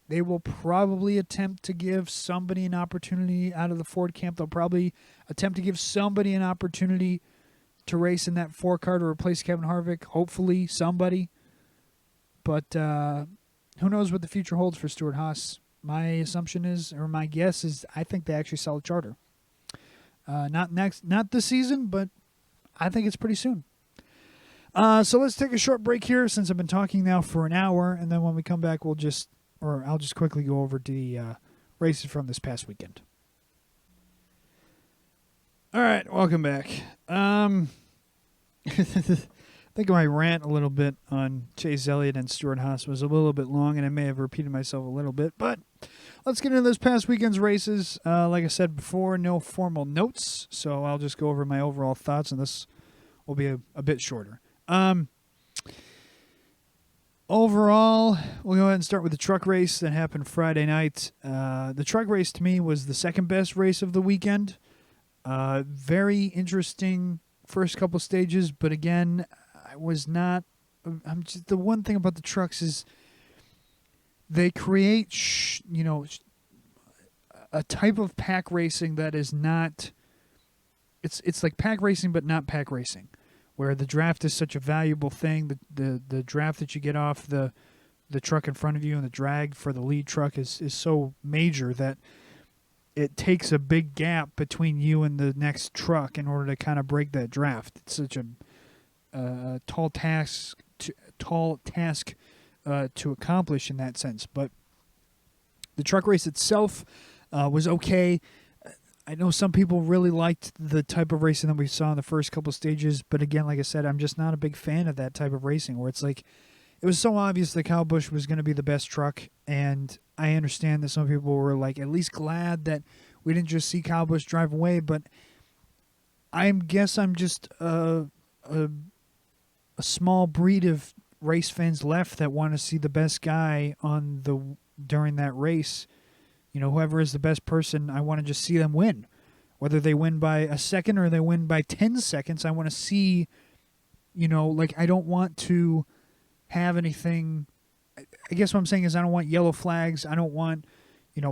D: They will probably attempt to give somebody an opportunity out of the Ford camp. They'll probably attempt to give somebody an opportunity to race in that 4-car to replace Kevin Harvick. Hopefully somebody. But who knows what the future holds for Stewart Haas. My assumption is, or my guess is, I think they actually sell a charter. Not this season, but I think it's pretty soon. So let's take a short break here since I've been talking now for an hour, and then when we come back, I'll just quickly go over the races from this past weekend. All right, welcome back. I think my rant a little bit on Chase Elliott and Stewart Haas was a little bit long, and I may have repeated myself a little bit, but let's get into this past weekend's races. Like I said before, no formal notes, so I'll just go over my overall thoughts, and this will be a bit shorter. Overall, we'll go ahead and start with the truck race that happened Friday night. The truck race, to me, was the second best race of the weekend. Very interesting first couple stages, but again, the one thing about the trucks is they create, a type of pack racing that is not, it's like pack racing, but not pack racing, where the draft is such a valuable thing. The draft that you get off the truck in front of you and the drag for the lead truck is so major that it takes a big gap between you and the next truck in order to kind of break that draft. It's such a tall task to accomplish in that sense. But the truck race itself was okay. I know some people really liked the type of racing that we saw in the first couple stages, but again, like I said, I'm just not a big fan of that type of racing where it's like it was so obvious that Kyle Busch was going to be the best truck, and I understand that some people were like at least glad that we didn't just see Kyle Busch drive away, but I guess I'm just a small breed of race fans left that want to see the best guy during that race. Whoever is the best person, I want to just see them win. Whether they win by a second or they win by 10 seconds, I want to see, I don't want to have anything. I guess what I'm saying is I don't want yellow flags. I don't want,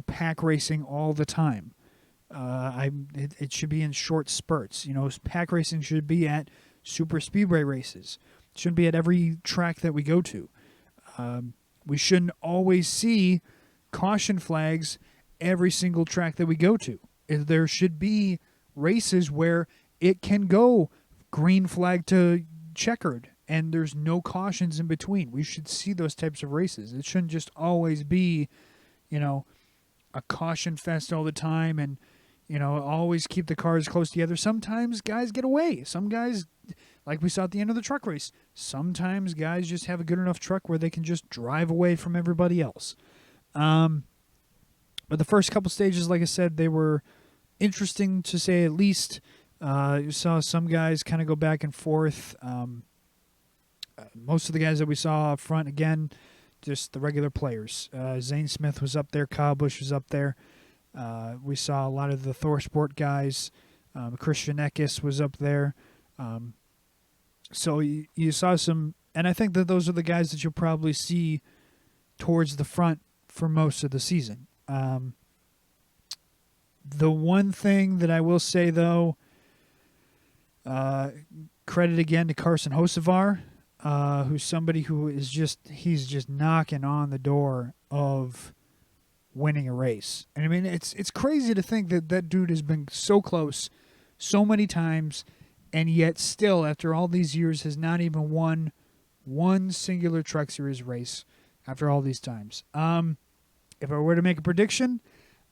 D: pack racing all the time. It should be in short spurts. Pack racing should be at super speedway races. It shouldn't be at every track that we go to. We shouldn't always see caution flags every single track that we go to. There should be races where it can go green flag to checkered and there's no cautions in between. We should see those types of races. It shouldn't just always be, a caution fest all the time and, always keep the cars close together. Sometimes guys get away. Some guys, like we saw at the end of the truck race, sometimes guys just have a good enough truck where they can just drive away from everybody else. But the first couple stages, like I said, they were interesting to say at least. You saw some guys kind of go back and forth. Most of the guys that we saw up front, again, just the regular players. Zane Smith was up there. Kyle Busch was up there. We saw a lot of the ThorSport guys. Christian Eckes was up there. So you saw some, and I think that those are the guys that you'll probably see towards the front for most of the season. The one thing that I will say, though, credit again to Carson Hocevar, who's somebody who is he's just knocking on the door of winning a race. And I mean, it's crazy to think that that dude has been so close so many times, and yet still, after all these years, has not even won one singular Truck Series race. after all these times. If I were to make a prediction,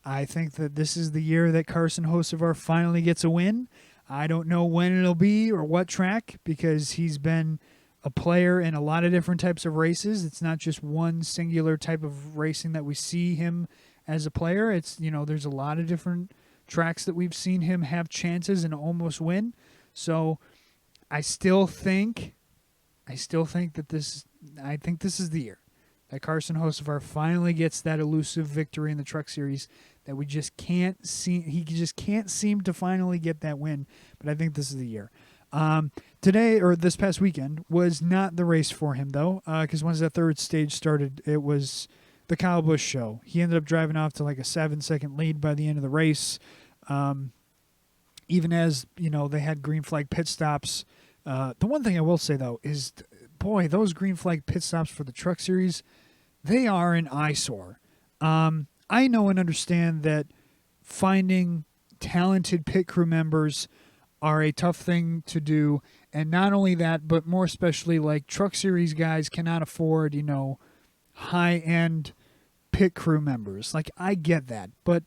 D: I think that this is the year that Carson Hocevar finally gets a win. I don't know when it'll be or what track, because he's been a player in a lot of different types of races. It's not just one singular type of racing that we see him as a player. It's, there's a lot of different tracks that we've seen him have chances and almost win. So I think that this is the year that Carson Hocevar finally gets that elusive victory in the Truck Series that we just can't see. He just can't seem to finally get that win, but I think this is the year. Today, or this past weekend, was not the race for him, though, because once that third stage started, it was the Kyle Busch show. He ended up driving off to like a 7-second lead by the end of the race. Even as, they had green flag pit stops. The one thing I will say, though, is, boy, those green flag pit stops for the Truck Series, they are an eyesore. I know and understand that finding talented pit crew members are a tough thing to do. And not only that, but more especially, like, Truck Series guys cannot afford, high-end pit crew members. Like, I get that. But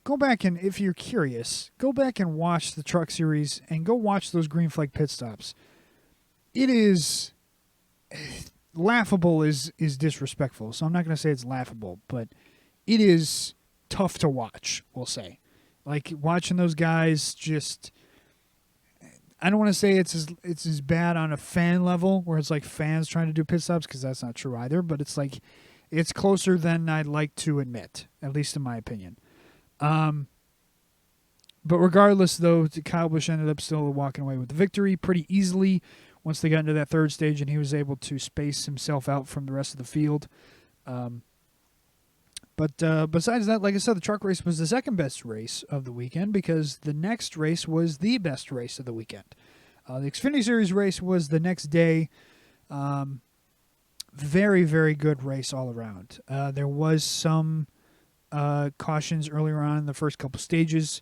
D: go back and, if you're curious, go back and watch the Truck Series and go watch those green flag pit stops. It is laughable is disrespectful, so I'm not going to say it's laughable, but it is tough to watch, we'll say. Like, watching those guys just, I don't want to say it's as bad on a fan level, where it's like fans trying to do pit stops, because that's not true either, but it's like, it's closer than I'd like to admit, at least in my opinion. But regardless, though, Kyle Busch ended up still walking away with the victory pretty easily once they got into that third stage, and he was able to space himself out from the rest of the field. But besides that, like I said, the truck race was the second best race of the weekend, because the next race was the best race of the weekend. The Xfinity Series race was the next day. Very, very good race all around. There was some cautions earlier on in the first couple stages.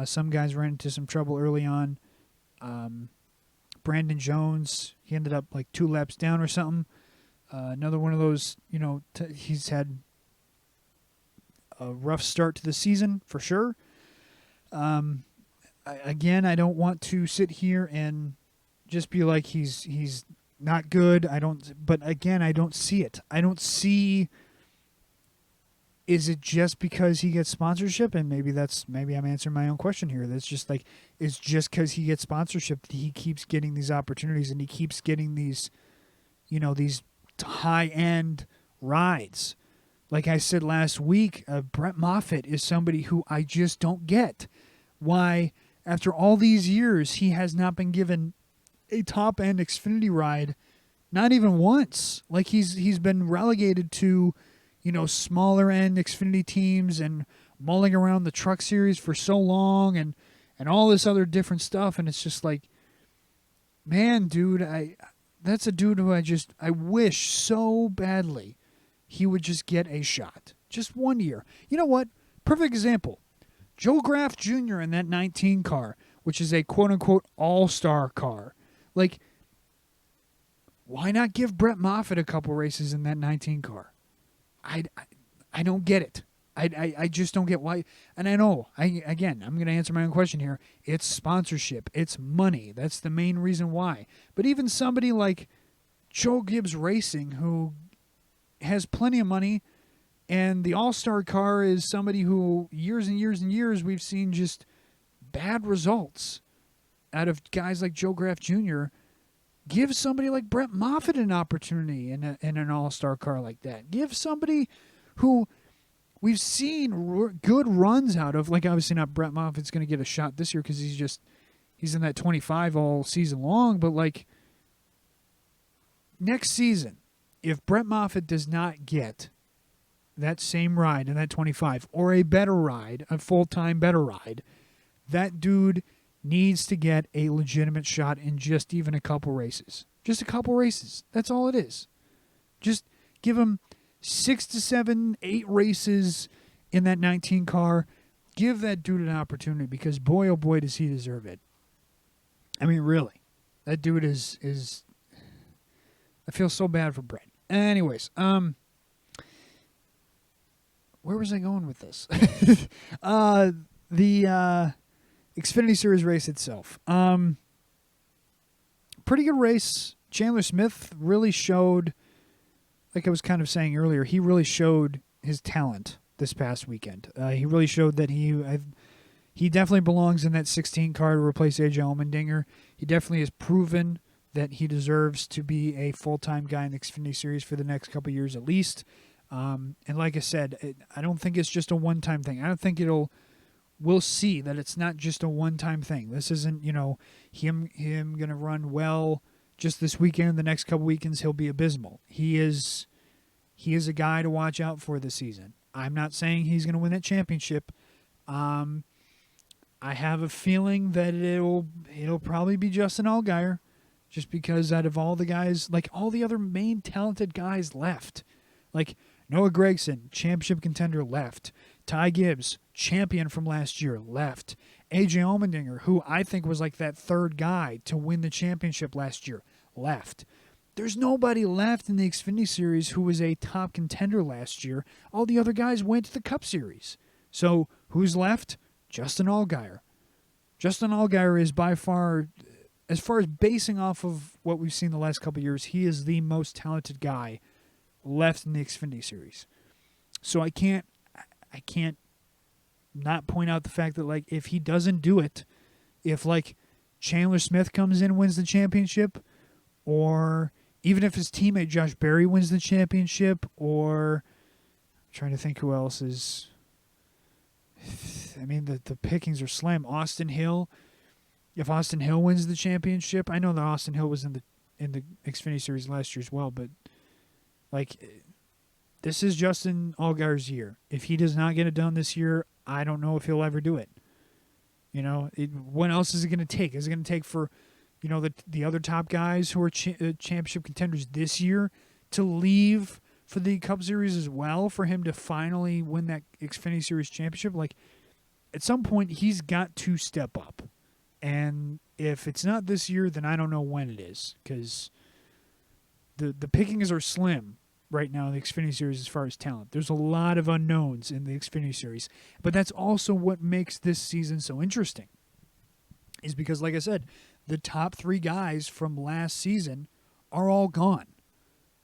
D: Some guys ran into some trouble early on. Brandon Jones, he ended up like 2 laps down or something. Another one of those, he's had a rough start to the season for sure. Again, I don't want to sit here and just be like he's not good. But again, I don't see it. I don't see. Is it just because he gets sponsorship? And maybe I'm answering my own question here. That's just like, it's just because he gets sponsorship that he keeps getting these opportunities, and he keeps getting these, these high-end rides. Like I said last week, Brett Moffitt is somebody who I just don't get why, after all these years, he has not been given a top-end Xfinity ride, not even once. Like, he's been relegated to, smaller-end Xfinity teams and mulling around the Truck Series for so long and all this other different stuff, and it's just like, man, dude, that's a dude who I wish so badly he would just get a shot. Just 1 year. You know what? Perfect example. Joe Graff Jr. in that 19 car, which is a quote-unquote all-star car. Like, why not give Brett Moffitt a couple races in that 19 car? I don't get it. I just don't get why. And I know, I'm going to answer my own question here. It's sponsorship. It's money. That's the main reason why. But even somebody like Joe Gibbs Racing, who has plenty of money, and the all-star car is somebody who years and years and years we've seen just bad results out of guys like Joe Graff Jr. Give somebody like Brett Moffitt an opportunity in an all-star car like that. Give somebody who we've seen good runs out of, like obviously not Brett Moffitt's going to get a shot this year because he's in that 25 all season long, but like next season, if Brett Moffitt does not get that same ride in that 25 or a better ride, a full-time better ride, that dude needs to get a legitimate shot in just even a couple races. Just a couple races. That's all it is. Just give him 6 to 7, 8 races in that 19 car. Give that dude an opportunity, because boy, oh boy, does he deserve it. I mean, really. That dude is I feel so bad for Brett. Anyways, where was I going with this? The Xfinity Series race itself. Pretty good race. Chandler Smith really showed, like I was kind of saying earlier, he really showed his talent this past weekend. He really showed that he definitely belongs in that 16 car to replace AJ Allmendinger. He definitely has proven that he deserves to be a full-time guy in the Xfinity Series for the next couple of years at least. And like I said, I don't think it's just a one-time thing. I don't think we'll see that it's not just a one-time thing. This isn't, him going to run well just this weekend. The next couple weekends, he'll be abysmal. He is a guy to watch out for this season. I'm not saying he's going to win that championship. I have a feeling that it'll probably be Justin Allgaier, just because out of all the guys, like all the other main talented guys left, like Noah Gragson, championship contender, left. Ty Gibbs, champion from last year, left. AJ Allmendinger, who I think was like that third guy to win the championship last year, left. There's nobody left in the Xfinity Series who was a top contender last year. All the other guys went to the Cup Series. So who's left? Justin Allgaier. Justin Allgaier is by far, as far as basing off of what we've seen the last couple of years, he is the most talented guy left in the Xfinity Series. So I can't not point out the fact that, like, if he doesn't do it, if like Chandler Smith comes in and wins the championship, or even if his teammate Josh Berry wins the championship, or I'm trying to think who else is. I mean, the pickings are slim. Austin Hill. If Austin Hill wins the championship, I know that Austin Hill was in the Xfinity Series last year as well, but like, this is Justin Allgaier's year. If he does not get it done this year, I don't know if he'll ever do it. What else is it going to take? Is it going to take for, the other top guys who are championship contenders this year to leave for the Cup Series as well for him to finally win that Xfinity Series championship? Like, at some point, he's got to step up. And if it's not this year, then I don't know when it is, because the pickings are slim right now in the Xfinity Series as far as talent. There's a lot of unknowns in the Xfinity Series, but that's also what makes this season so interesting, is because, like I said, the top three guys from last season are all gone.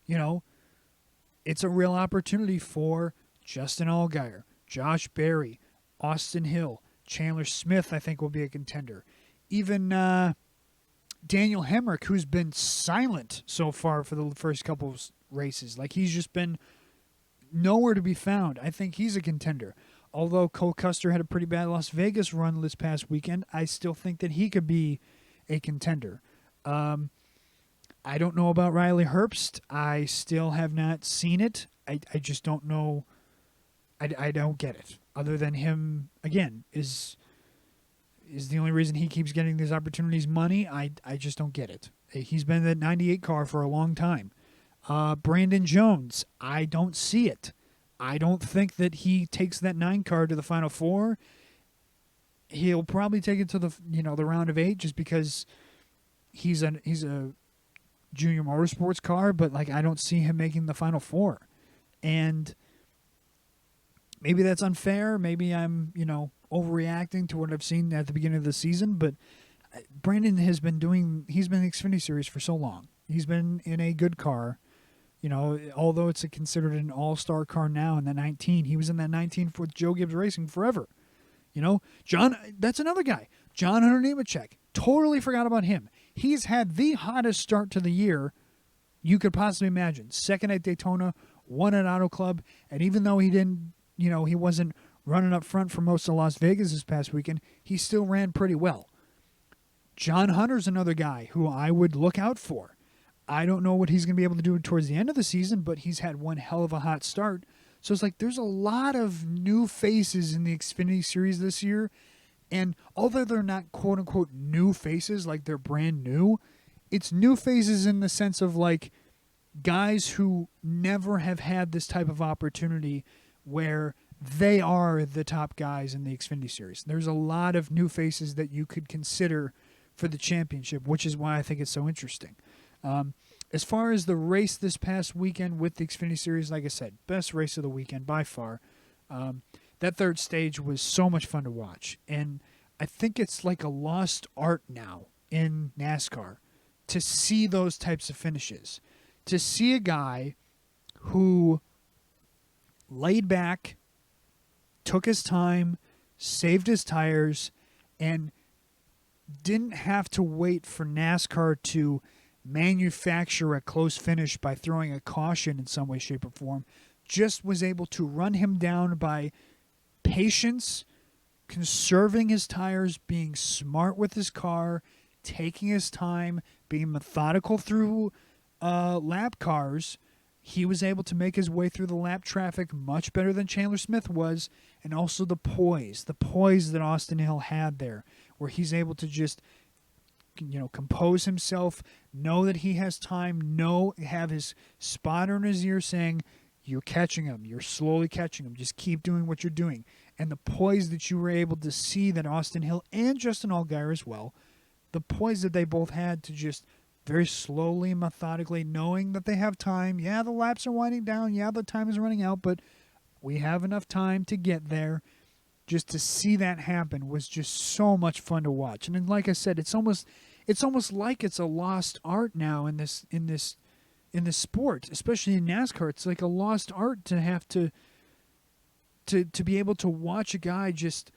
D: It's a real opportunity for Justin Allgaier, Josh Berry, Austin Hill, Chandler Smith, I think, will be a contender. Even Daniel Hemrick, who's been silent so far for the first couple of races. Like, he's just been nowhere to be found. I think he's a contender. Although Cole Custer had a pretty bad Las Vegas run this past weekend, I still think that he could be a contender. I don't know about Riley Herbst. I still have not seen it. I just don't know. I don't get it. Other than him, again, is the only reason he keeps getting these opportunities money. I just don't get it. He's been in that 98 car for a long time. Brandon Jones, I don't see it. I don't think that he takes that 9 car to the Final Four. He'll probably take it to the round of 8 just because he's a junior motorsports car, but like, I don't see him making the Final Four. And maybe that's unfair. Maybe I'm, overreacting to what I've seen at the beginning of the season, but Brandon he's been in the Xfinity Series for so long. He's been in a good car, although it's considered an all-star car now in the 19. He was in that 19 with Joe Gibbs Racing forever. John, that's another guy. John Hunter Nemechek. Totally forgot about him. He's had the hottest start to the year you could possibly imagine. Second at Daytona, won at Auto Club, and even though he didn't, he wasn't running up front for most of Las Vegas this past weekend, he still ran pretty well. John Hunter's another guy who I would look out for. I don't know what he's going to be able to do towards the end of the season, but he's had one hell of a hot start. So it's like there's a lot of new faces in the Xfinity Series this year, and although they're not quote-unquote new faces, like they're brand new, it's new faces in the sense of like guys who never have had this type of opportunity where they are the top guys in the Xfinity Series. There's a lot of new faces that you could consider for the championship, which is why I think it's so interesting. As far as the race this past weekend with the Xfinity Series, like I said, best race of the weekend by far. That third stage was so much fun to watch. And I think it's like a lost art now in NASCAR to see those types of finishes. To see a guy who laid back, took his time, saved his tires, and didn't have to wait for NASCAR to manufacture a close finish by throwing a caution in some way, shape, or form. Just was able to run him down by patience, conserving his tires, being smart with his car, taking his time, being methodical through lap cars. He was able to make his way through the lap traffic much better than Chandler Smith was, and also the poise that Austin Hill had there, where he's able to just, compose himself, know that he has time, have his spotter in his ear saying, you're catching him, you're slowly catching him, just keep doing what you're doing. And the poise that you were able to see that Austin Hill and Justin Allgaier as well, the poise that they both had to just very slowly, methodically, knowing that they have time. Yeah, the laps are winding down. Yeah, the time is running out, but we have enough time to get there. Just to see that happen was just so much fun to watch. And then, like I said, it's almost like it's a lost art now in this sport, especially in NASCAR. It's like a lost art to have to be able to watch a guy just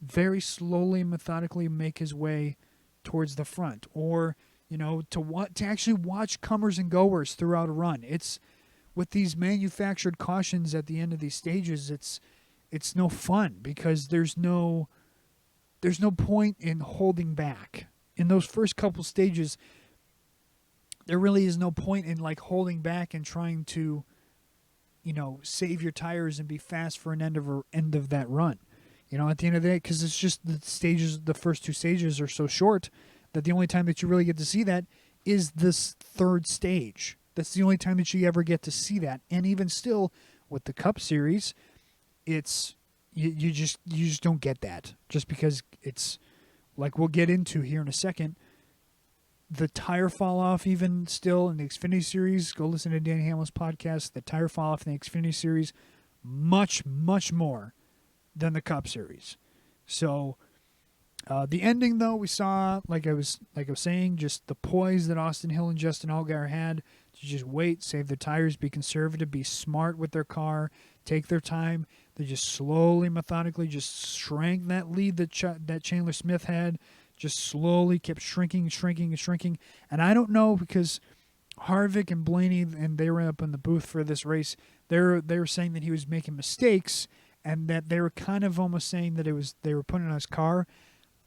D: very slowly and methodically make his way towards the front, or to actually watch comers and goers throughout a run. It's with these manufactured cautions at the end of these stages, it's no fun because there's no point in holding back. In those first couple stages, there really is no point in like holding back and trying to save your tires and be fast for an end of that run. At the end of the day, because it's just the first two stages are so short that the only time that you really get to see that is this third stage. That's the only time that you ever get to see that. And even still, with the Cup Series, it's you just don't get that, just because it's like we'll get into here in a second. The tire fall off, even still in the Xfinity Series, go listen to Danny Hamlin's podcast. The tire fall off in the Xfinity Series, much, much more than the Cup Series. So the ending, though, we saw, like I was saying, just the poise that Austin Hill and Justin Allgaier had to just wait, save their tires, be conservative, be smart with their car, take their time. They just slowly, methodically, just shrank that lead that Chandler Smith had. Just slowly kept shrinking. And I don't know, because Harvick and Blaney, and they were up in the booth for this race, they were saying that he was making mistakes, and that they were kind of almost saying that they were putting on his car.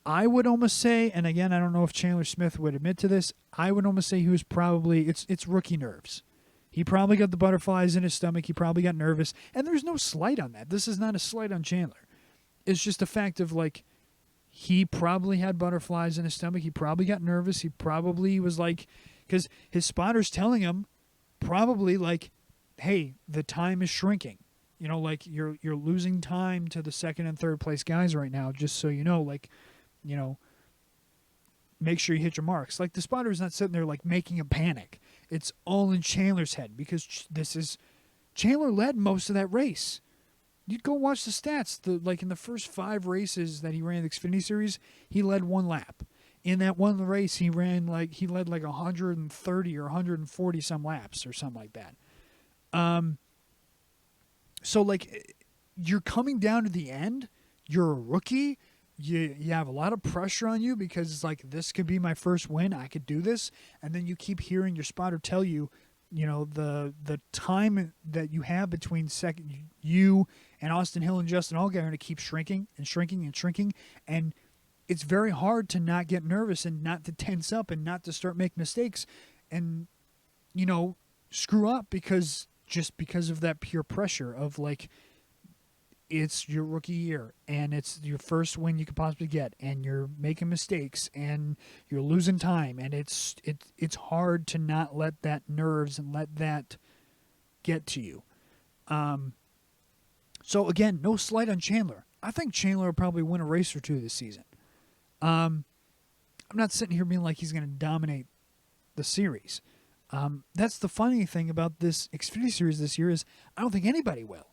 D: I would almost say, and again, I don't know if Chandler Smith would admit to this, I would almost say he was probably, it's rookie nerves. He probably got the butterflies in his stomach. He probably got nervous. And there's no slight on that. This is not a slight on Chandler. It's just a fact of, like, he probably had butterflies in his stomach. He probably got nervous. He probably was like, because his spotter's telling him probably like, hey, the time is shrinking. Like you're losing time to the second and third place guys right now, just so you know, like, make sure you hit your marks. Like, the spotter's not sitting there like making a panic. It's all in Chandler's head, because Chandler led most of that race. You'd go watch the stats. Like in the first 5 races that he ran the Xfinity Series, he led 1 lap. In that one race, he led like 130 or 140 some laps or something like that. So like, you're coming down to the end. You're a rookie. You have a lot of pressure on you, because it's like, this could be my first win. I could do this. And then you keep hearing your spotter tell you, the time that you have between you and Austin Hill and Justin Allgaier are going to keep shrinking. And it's very hard to not get nervous and not to tense up and not to start making mistakes and, screw up because of that pure pressure of, like, it's your rookie year and it's your first win you could possibly get, and you're making mistakes and you're losing time, and it's hard to not let that nerves and let that get to you. So again, no slight on Chandler. I think Chandler will probably win a race or two this season. I'm not sitting here being like he's going to dominate the series. That's the funny thing about this Xfinity Series this year is I don't think anybody will.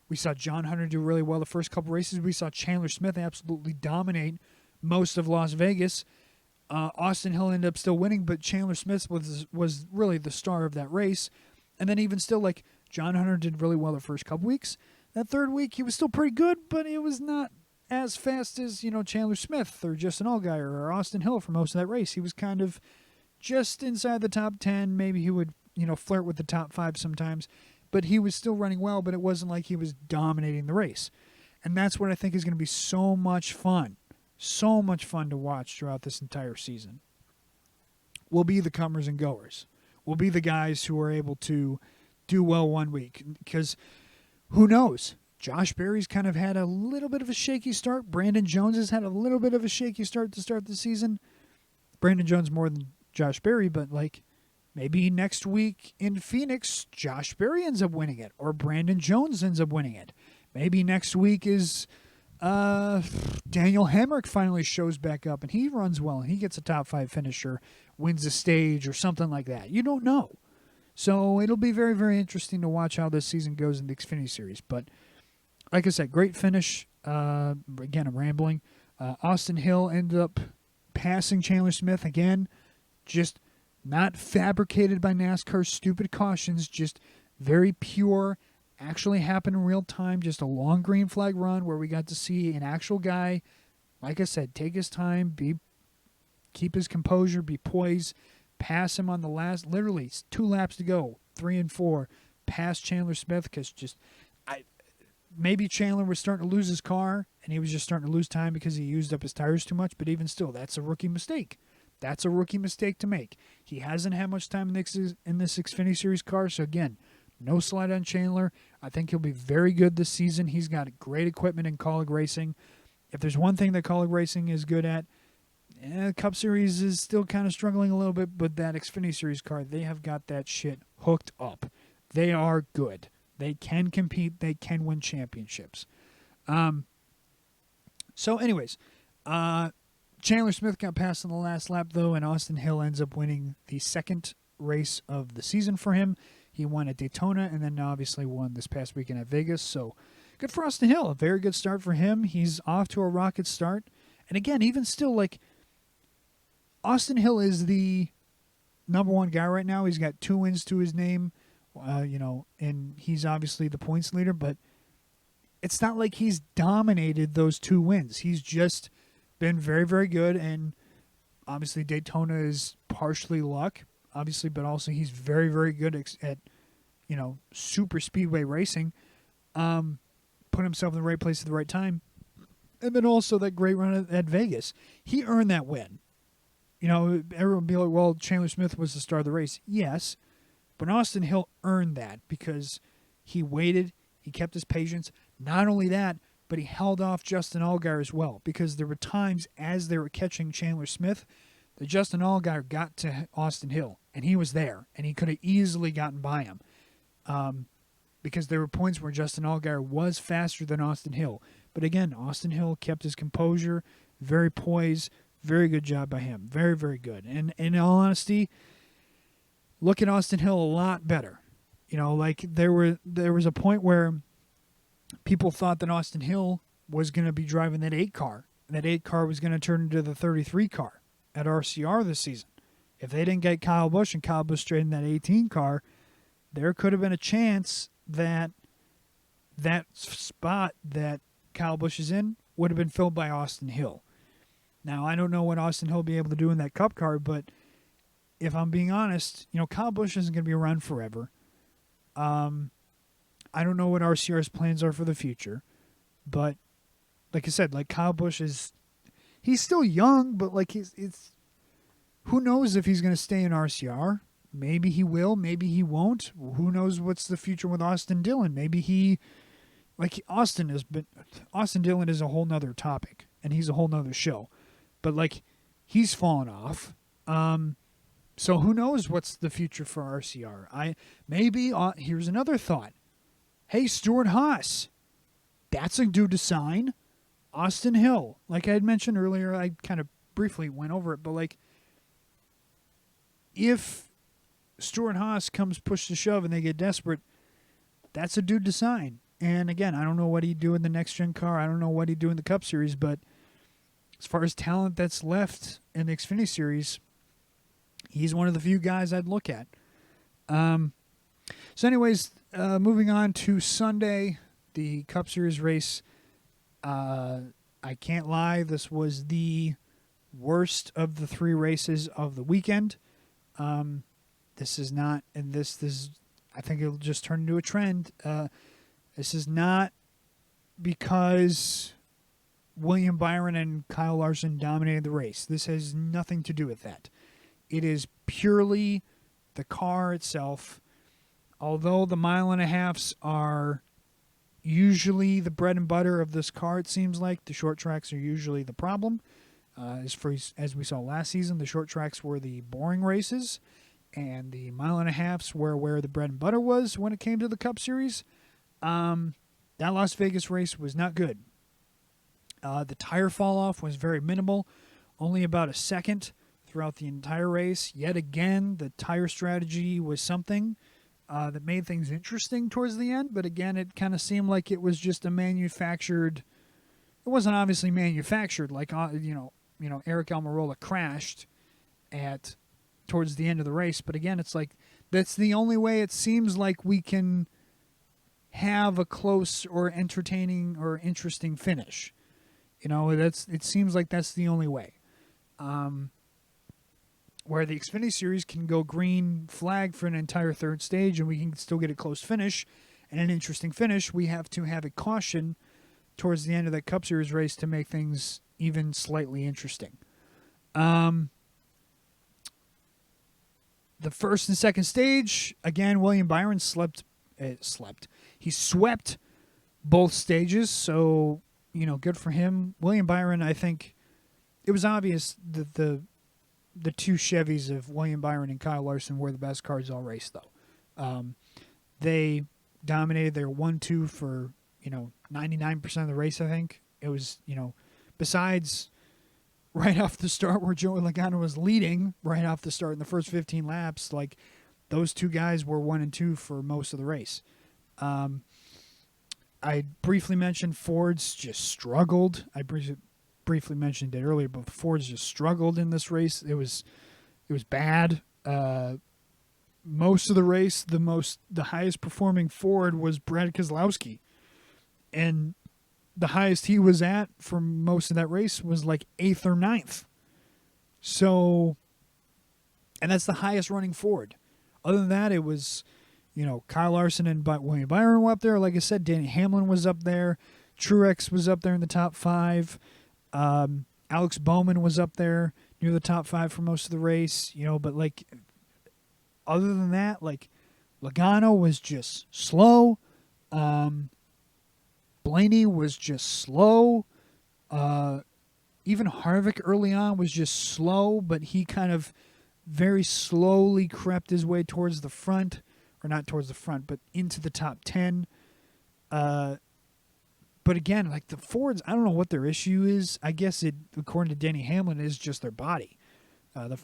D: We saw John Hunter do really well the first couple races. We saw Chandler Smith absolutely dominate most of Las Vegas. Austin Hill ended up still winning, but Chandler Smith was really the star of that race. And then even still, like, John Hunter did really well the first couple weeks. That third week, he was still pretty good, but it was not as fast as, Chandler Smith or Justin Allgaier or Austin Hill for most of that race. He was kind of just inside the top 10. Maybe he would, flirt with the top 5 sometimes. But he was still running well, but it wasn't like he was dominating the race. And that's what I think is going to be so much fun. So much fun to watch throughout this entire season. Will be the comers and goers. Will be the guys who are able to do well one week. Because who knows? Josh Berry's kind of had a little bit of a shaky start. Brandon Jones has had a little bit of a shaky start to start the season. Brandon Jones more than Josh Berry, but maybe next week in Phoenix, Josh Berry ends up winning it, or Brandon Jones ends up winning it. Maybe next week is Daniel Hemrick finally shows back up and he runs well and he gets a top 5 finisher, wins a stage or something like that. You don't know. So it'll be very, very interesting to watch how this season goes in the Xfinity Series. But like I said, great finish. Again, I'm rambling. Austin Hill ended up passing Chandler Smith again. Just not fabricated by NASCAR's stupid cautions, just very pure, actually happened in real time, just a long green flag run where we got to see an actual guy, like I said, take his time, keep his composure, be poised, pass him on the last, literally 2 laps to go, 3 and 4, pass Chandler Smith because maybe Chandler was starting to lose his car and he was just starting to lose time because he used up his tires too much, but even still, that's a rookie mistake. That's a rookie mistake to make. He hasn't had much time in this Xfinity Series car, so again, no slide on Chandler. I think he'll be very good this season. He's got great equipment in Kaulig Racing. If there's one thing that Kaulig Racing is good at, Cup Series is still kind of struggling a little bit, but that Xfinity Series car, they have got that shit hooked up. They are good. They can compete. They can win championships. So anyways, Chandler Smith got passed on the last lap, though, and Austin Hill ends up winning the second race of the season for him. He won at Daytona and then obviously won this past weekend at Vegas. So good for Austin Hill. A very good start for him. He's off to a rocket start. And again, even still, Austin Hill is the number 1 guy right now. He's got 2 wins to his name, and he's obviously the points leader, but it's not like he's dominated those 2 wins. He's just been very, very good, and obviously Daytona is partially luck, obviously, but also he's very, very good at super speedway racing. Put himself in the right place at the right time, and then also that great run at Vegas. He earned that win. Everyone would be like, well, Chandler Smith was the star of the race. Yes, but Austin Hill earned that because he waited, he kept his patience. Not only that, but he held off Justin Allgaier as well, because there were times as they were catching Chandler Smith that Justin Allgaier got to Austin Hill, and he was there, and he could have easily gotten by him, because there were points where Justin Allgaier was faster than Austin Hill. But again, Austin Hill kept his composure, very poised, very good job by him, very, very good. And in all honesty, look at Austin Hill a lot better. There was a point where people thought that Austin Hill was going to be driving that 8 car. And that 8 car was going to turn into the 33 car at RCR this season. If they didn't get Kyle Busch and Kyle Busch straight in that 18 car, there could have been a chance that that spot that Kyle Busch is in would have been filled by Austin Hill. Now, I don't know what Austin Hill will be able to do in that Cup car, but if I'm being honest, Kyle Busch isn't going to be around forever. I don't know what RCR's plans are for the future, but like I said, Kyle Busch he's still young, but who knows if he's going to stay in RCR? Maybe he will, maybe he won't. Who knows what's the future with Austin Dillon? Maybe Austin Dillon is a whole nother topic, and he's a whole nother show, but he's fallen off. So who knows what's the future for RCR? Here's another thought. Hey, Stuart Haas, that's a dude to sign. Austin Hill, like I had mentioned earlier, I kind of briefly went over it, but if Stuart Haas comes push to shove and they get desperate, that's a dude to sign. And again, I don't know what he'd do in the next-gen car. I don't know what he'd do in the Cup Series, but as far as talent that's left in the Xfinity Series, he's one of the few guys I'd look at. So anyways, moving on to Sunday, the Cup Series race. I can't lie, this was the worst of the 3 races of the weekend. This is not, and this I think it'll just turn into a trend. This is not because William Byron and Kyle Larson dominated the race. This has nothing to do with that. It is purely the car itself. Although the 1.5 miles are usually the bread and butter of this car, it seems like the short tracks are usually the problem. As we saw last season, the short tracks were the boring races, and the 1.5 miles were where the bread and butter was when it came to the Cup Series. That Las Vegas race was not good. The tire fall off was very minimal, only about a second throughout the entire race. Yet again, the tire strategy was something that made things interesting towards the end, but again, it kind of seemed like it was just a manufactured. It wasn't obviously manufactured, like Eric Almirola crashed towards the end of the race, but again, it's like that's the only way it seems like we can have a close or entertaining or interesting finish. It seems like that's the only way. Where the Xfinity Series can go green flag for an entire third stage and we can still get a close finish and an interesting finish, we have to have a caution towards the end of that Cup Series race to make things even slightly interesting. The first and second stage, again, William Byron He swept both stages, so, good for him. William Byron, I think, it was obvious that the 2 Chevys of William Byron and Kyle Larson were the best cars all race, though. They dominated. They were 1-2 for, 99% of the race, I think. It was, besides right off the start where Joey Logano was leading right off the start in the first 15 laps, like those 2 guys were 1 and 2 for most of the race. I briefly mentioned Ford's just struggled. I briefly mentioned it earlier, but Ford's just struggled in this race. It was bad. Most of the race, the highest performing Ford was Brad Keselowski, and the highest he was at for most of that race was like 8th or 9th. So, and that's the highest running Ford. Other than that, it was, Kyle Larson and William Byron were up there. Like I said, Danny Hamlin was up there. Truex was up there in the top 5. Alex Bowman was up there near the top 5 for most of the race, but like, other than that, like, Logano was just slow. Blaney was just slow. Even Harvick early on was just slow, but he kind of very slowly crept his way towards the front, or not towards the front, but into the top 10. But again, like the Fords, I don't know what their issue is. I guess it, according to Denny Hamlin, is just their body.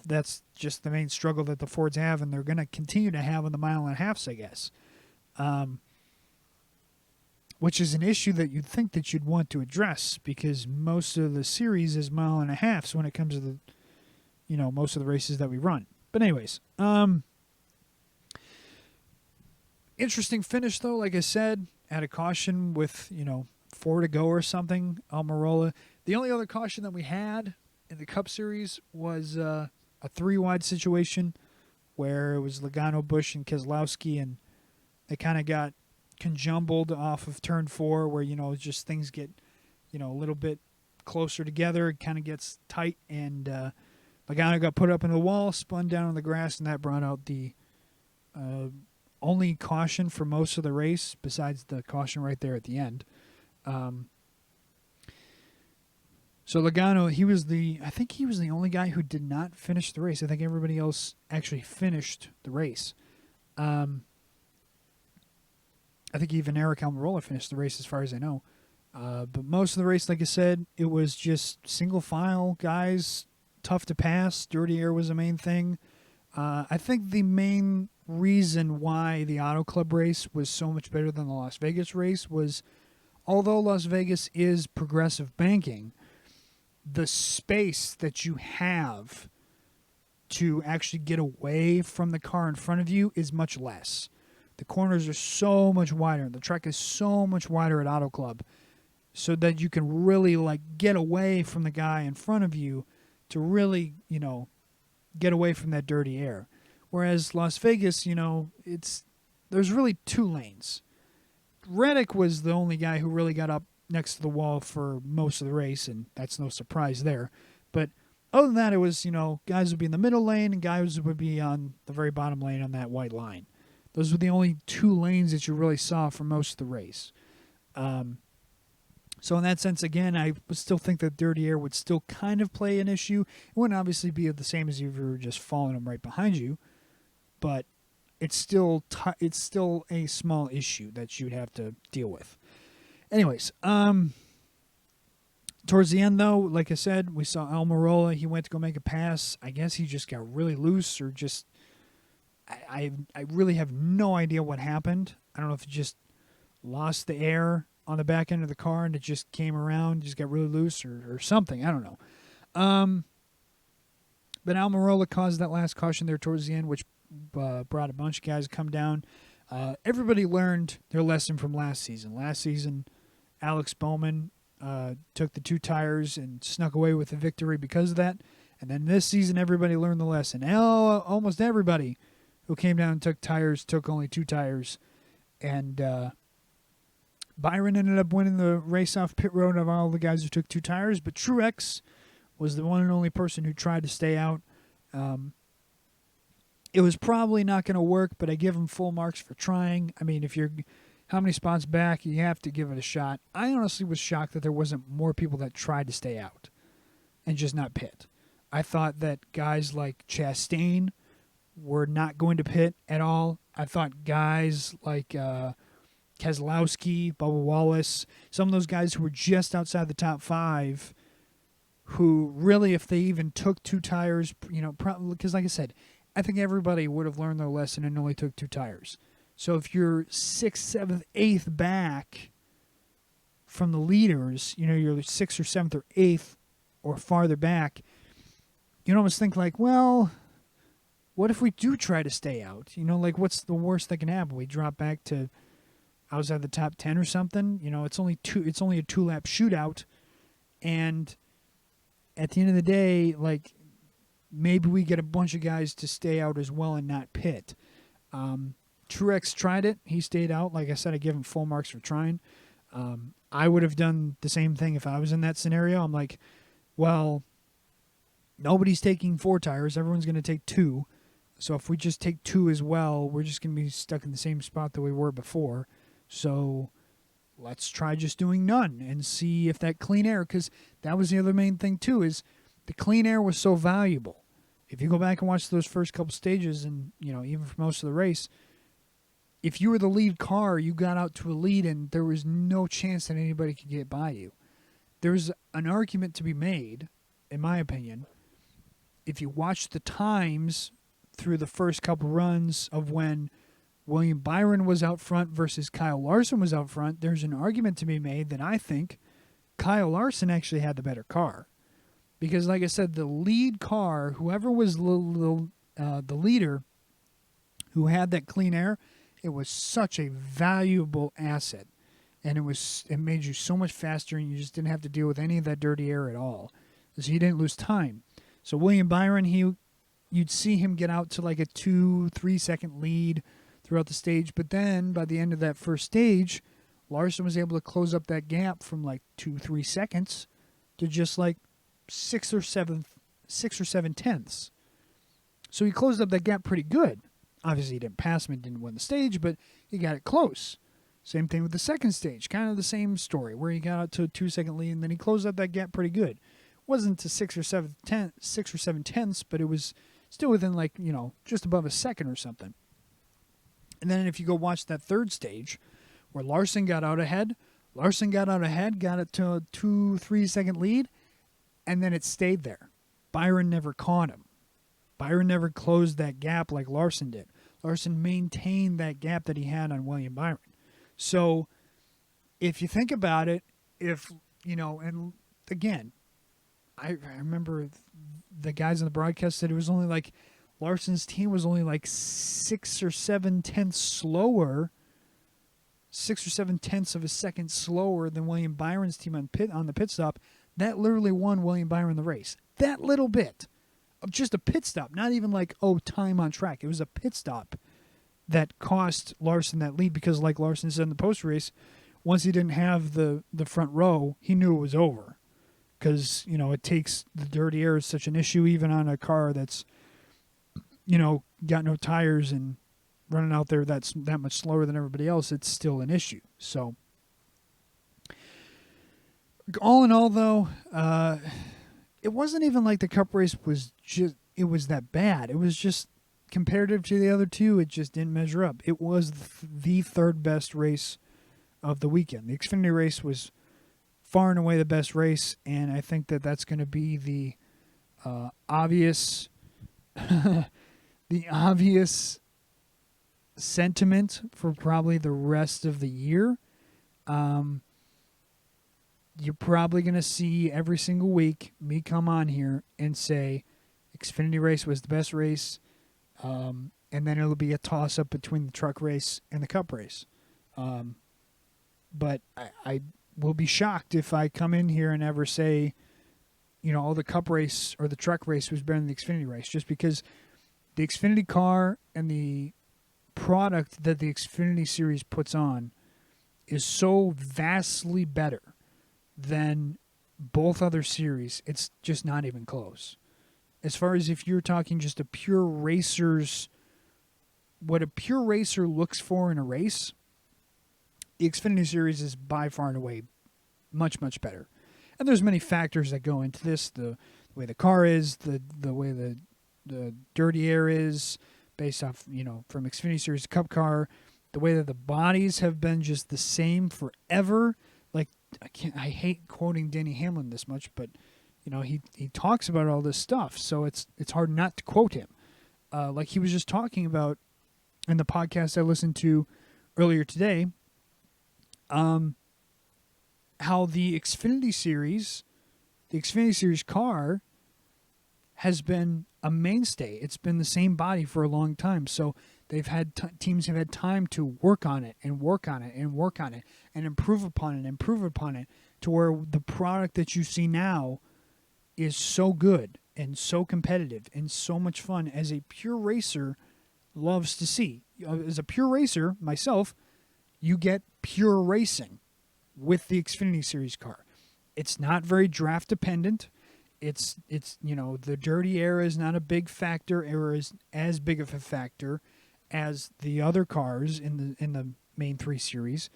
D: That's just the main struggle that the Fords have, and they're going to continue to have on the 1.5 miles, I guess. Which is an issue that you'd think that you'd want to address, because most of the series is 1.5 miles when it comes to the, most of the races that we run. But anyways, interesting finish though. Like I said, at a caution with 4 to go or something, Almirola. The only other caution that we had in the Cup Series was a 3-wide situation where it was Logano, Busch, and Keselowski, and they kind of got conjumbled off of turn 4 where, just things get, a little bit closer together. It kind of gets tight, and Logano got put up in the wall, spun down on the grass, and that brought out the only caution for most of the race, besides the caution right there at the end. So Logano, I think he was the only guy who did not finish the race. I think everybody else actually finished the race. I think even Eric Almirola finished the race as far as I know. But most of the race, like I said, it was just single file guys, tough to pass. Dirty air was the main thing. I think the main reason why the Auto Club race was so much better than the Las Vegas race was, although Las Vegas is progressive banking, the space that you have to actually get away from the car in front of you is much less. The corners are so much wider. The track is so much wider at Auto Club, so that you can really get away from the guy in front of you to really, get away from that dirty air. Whereas Las Vegas, there's really 2 lanes. Reddick was the only guy who really got up next to the wall for most of the race, and that's no surprise there. But other than that, it was, guys would be in the middle lane and guys would be on the very bottom lane on that white line. Those were the only 2 lanes that you really saw for most of the race. So in that sense, again, I still think that dirty air would still kind of play an issue. It wouldn't obviously be the same as if you were just following them right behind you, but it's still a small issue that you'd have to deal with. Anyways, towards the end, though, like I said, we saw Almirola. He went to go make a pass. I guess he just got really loose, or just I really have no idea what happened. I don't know if he just lost the air on the back end of the car and it just came around, just got really loose or something. I don't know. But Almirola caused that last caution there towards the end, which brought a bunch of guys to come down. Everybody learned their lesson from last season. Last season, Alex Bowman took the 2 tires and snuck away with the victory because of that. And then this season, everybody learned the lesson. Almost everybody who came down and took tires took only 2 tires. And Byron ended up winning the race off pit road of all the guys who took 2 tires, but Truex was the one and only person who tried to stay out. It was probably not going to work, but I give him full marks for trying. I mean, if you're how many spots back, you have to give it a shot. I honestly was shocked that there wasn't more people that tried to stay out and just not pit. I thought that guys like Chastain were not going to pit at all. I thought guys like Keselowski, Bubba Wallace, some of those guys who were just outside the top 5, who really, if they even took 2 tires, probably, because like I said, I think everybody would have learned their lesson and only took 2 tires. So if you're 6th, 7th, 8th back from the leaders, you're 6th or 7th or 8th or farther back, you almost think well, what if we do try to stay out? What's the worst that can happen? We drop back to outside the top 10 or something. It's only a 2-lap shootout, and at the end of the day, maybe we get a bunch of guys to stay out as well and not pit. Truex tried it. He stayed out. Like I said, I give him full marks for trying. I would have done the same thing if I was in that scenario. I'm like, well, nobody's taking 4 tires. Everyone's going to take 2. So if we just take 2 as well, we're just going to be stuck in the same spot that we were before. So let's try just doing none and see if that clean air, because that was the other main thing too, is the clean air was so valuable. If you go back and watch those first couple stages and, even for most of the race, if you were the lead car, you got out to a lead and there was no chance that anybody could get by you. There's an argument to be made, in my opinion, if you watch the times through the first couple runs of when William Byron was out front versus Kyle Larson was out front, there's an argument to be made that I think Kyle Larson actually had the better car. Because, like I said, the lead car, whoever was the leader who had that clean air, it was such a valuable asset. And it made you so much faster, and you just didn't have to deal with any of that dirty air at all. So you didn't lose time. So William Byron, you'd see him get out to a 2-3 second lead throughout the stage, but then by the end of that first stage, Larson was able to close up that gap from 2-3 seconds to just 6 or 7 tenths. So he closed up that gap pretty good. Obviously, he didn't pass him and didn't win the stage, but he got it close. Same thing with the second stage, kind of the same story, where he got out to a 2-second lead and then he closed up that gap pretty good. Wasn't to 6 or 7 tenths, but it was still within just above a second or something. And then if you go watch that third stage where Larson got out ahead, got it to a 2-3 second lead, and then it stayed there. Byron never caught him. Byron never closed that gap like Larson did. Larson maintained that gap that he had on William Byron. So if you think about it, and again, I remember the guys on the broadcast said it was only like Larson's team was only like 6 or 7 tenths slower, 6 or 7 tenths of a second slower than William Byron's team on the pit stop. That literally won William Byron the race. That little bit of just a pit stop, not even like, time on track. It was a pit stop that cost Larson that lead because, like Larson said in the post race, once he didn't have the front row, he knew it was over. Because, it takes the dirty air is such an issue, even on a car that's, got no tires and running out there that's that much slower than everybody else, it's still an issue. So, all in all, though, it wasn't even like the Cup race was it was that bad. It was just, comparative to the other two, it just didn't measure up. It was the third best race of the weekend. The Xfinity race was far and away the best race, and I think that that's going to be the obvious sentiment for probably the rest of the year. You're probably going to see every single week me come on here and say Xfinity race was the best race, and then it'll be a toss-up between the truck race and the Cup race. But I will be shocked if I come in here and ever say, the Cup race or the truck race was better than the Xfinity race, just because the Xfinity car and the product that the Xfinity series puts on is so vastly better than both other series. It's just not even close. As far as if you're talking just what a pure racer looks for in a race, the Xfinity series is by far and away much, much better. And there's many factors that go into this. The way the car is, the way the dirty air is, based off, from Xfinity Series Cup car, the way that the bodies have been just the same forever. Like, I hate quoting Denny Hamlin this much, but, he talks about all this stuff, so it's hard not to quote him. Like he was just talking about in the podcast I listened to earlier today, how the Xfinity Series car has been a mainstay. It's been the same body for a long time. So they've had teams have had time to work on it and work on it and work on it and improve upon it to where the product that you see now is so good and so competitive and so much fun as a pure racer loves to see. As a pure racer myself, you get pure racing with the Xfinity Series car. It's not very draft dependent. It's the dirty air is not a big factor, or is as big of a factor as the other cars in the main 3 series.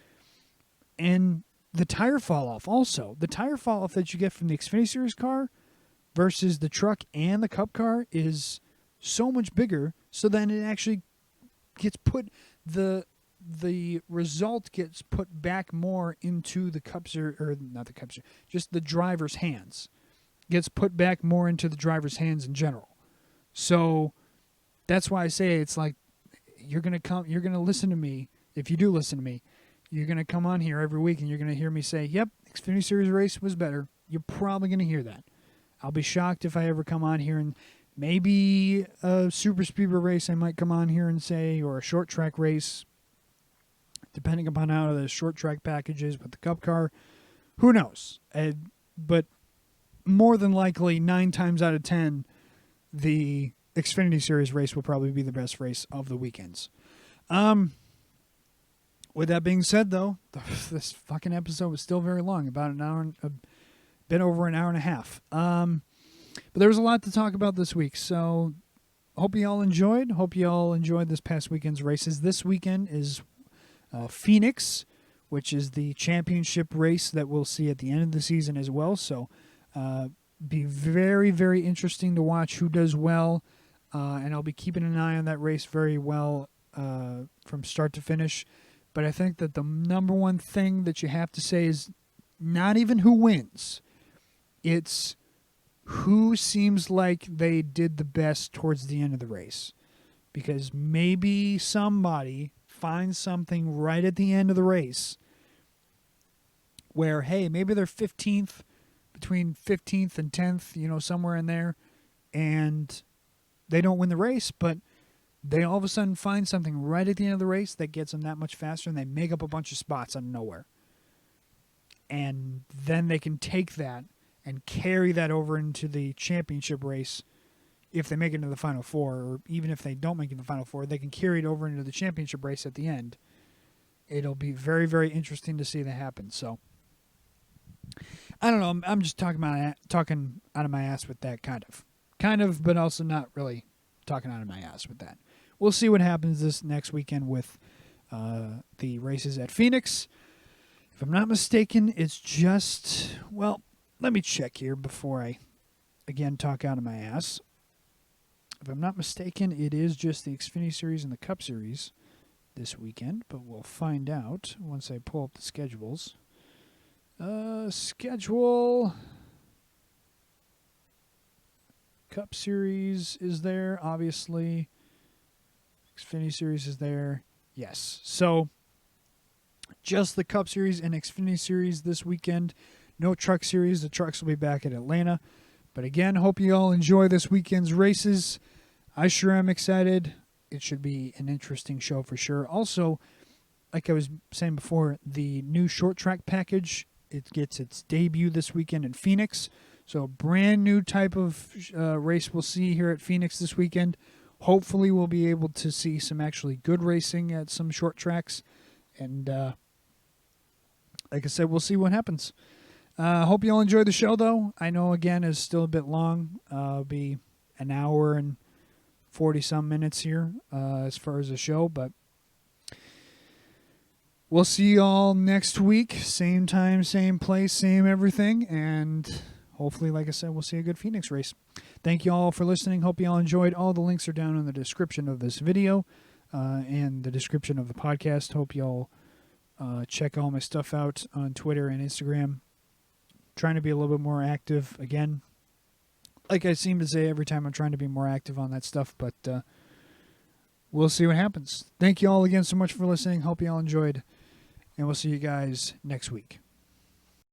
D: And the tire fall off also. The tire fall off that you get from the Xfinity Series car versus the truck and the Cup car is so much bigger, so then it actually gets put the result gets put back more into the Cups or not the Cups, just the driver's hands. Gets put back more into the driver's hands in general. So that's why I say it's like you're going to listen to me. If you do listen to me, you're going to come on here every week and you're going to hear me say, yep, Xfinity Series race was better. You're probably going to hear that. I'll be shocked if I ever come on here and maybe a super speedway race I might come on here and say, or a short track race, depending upon how the short track package is with the Cup car. Who knows? But more than likely, 9 times out of 10, the Xfinity Series race will probably be the best race of the weekends. With that being said, though, this fucking episode was still very long, about an hour, a bit over an hour and a half. But there was a lot to talk about this week, so hope you all enjoyed. Hope you all enjoyed this past weekend's races. This weekend is Phoenix, which is the championship race that we'll see at the end of the season as well. So be very, very interesting to watch who does well, and I'll be keeping an eye on that race very well from start to finish. But I think that the number one thing that you have to say is not even who wins. It's who seems like they did the best towards the end of the race. Because maybe somebody finds something right at the end of the race where, hey, maybe they're 15th, between 15th and 10th, somewhere in there, and they don't win the race, but they all of a sudden find something right at the end of the race that gets them that much faster, and they make up a bunch of spots out of nowhere. And then they can take that and carry that over into the championship race. If they make it into the Final Four, or even if they don't make it into the Final Four, they can carry it over into the championship race at the end. It'll be very, very interesting to see that happen. So, I don't know. I'm just talking out of my ass with that, kind of, but also not really talking out of my ass with that. We'll see what happens this next weekend with the races at Phoenix. If I'm not mistaken, it's just, well, let me check here before I again talk out of my ass. If I'm not mistaken, it is just the Xfinity Series and the Cup Series this weekend, but we'll find out once I pull up the schedules. Schedule. Cup Series is there, obviously. Xfinity Series is there. Yes. So, just the Cup Series and Xfinity Series this weekend. No Truck Series. The trucks will be back at Atlanta. But again, hope you all enjoy this weekend's races. I sure am excited. It should be an interesting show for sure. Also, like I was saying before, the new short track package, it gets its debut this weekend in Phoenix. So a brand new type of race we'll see here at Phoenix this weekend. Hopefully we'll be able to see some actually good racing at some short tracks. And like I said, we'll see what happens. Hope you all enjoyed the show, though. I know, again, it's still a bit long. It'll be an hour and 40-some minutes here as far as the show. But we'll see you all next week. Same time, same place, same everything. And hopefully, like I said, we'll see a good Phoenix race. Thank you all for listening. Hope you all enjoyed. All the links are down in the description of this video and the description of the podcast. Hope you all check all my stuff out on Twitter and Instagram. Trying to be a little bit more active again. Like I seem to say every time, I'm trying to be more active on that stuff, but we'll see what happens. Thank you all again so much for listening. Hope you all enjoyed, and we'll see you guys next week.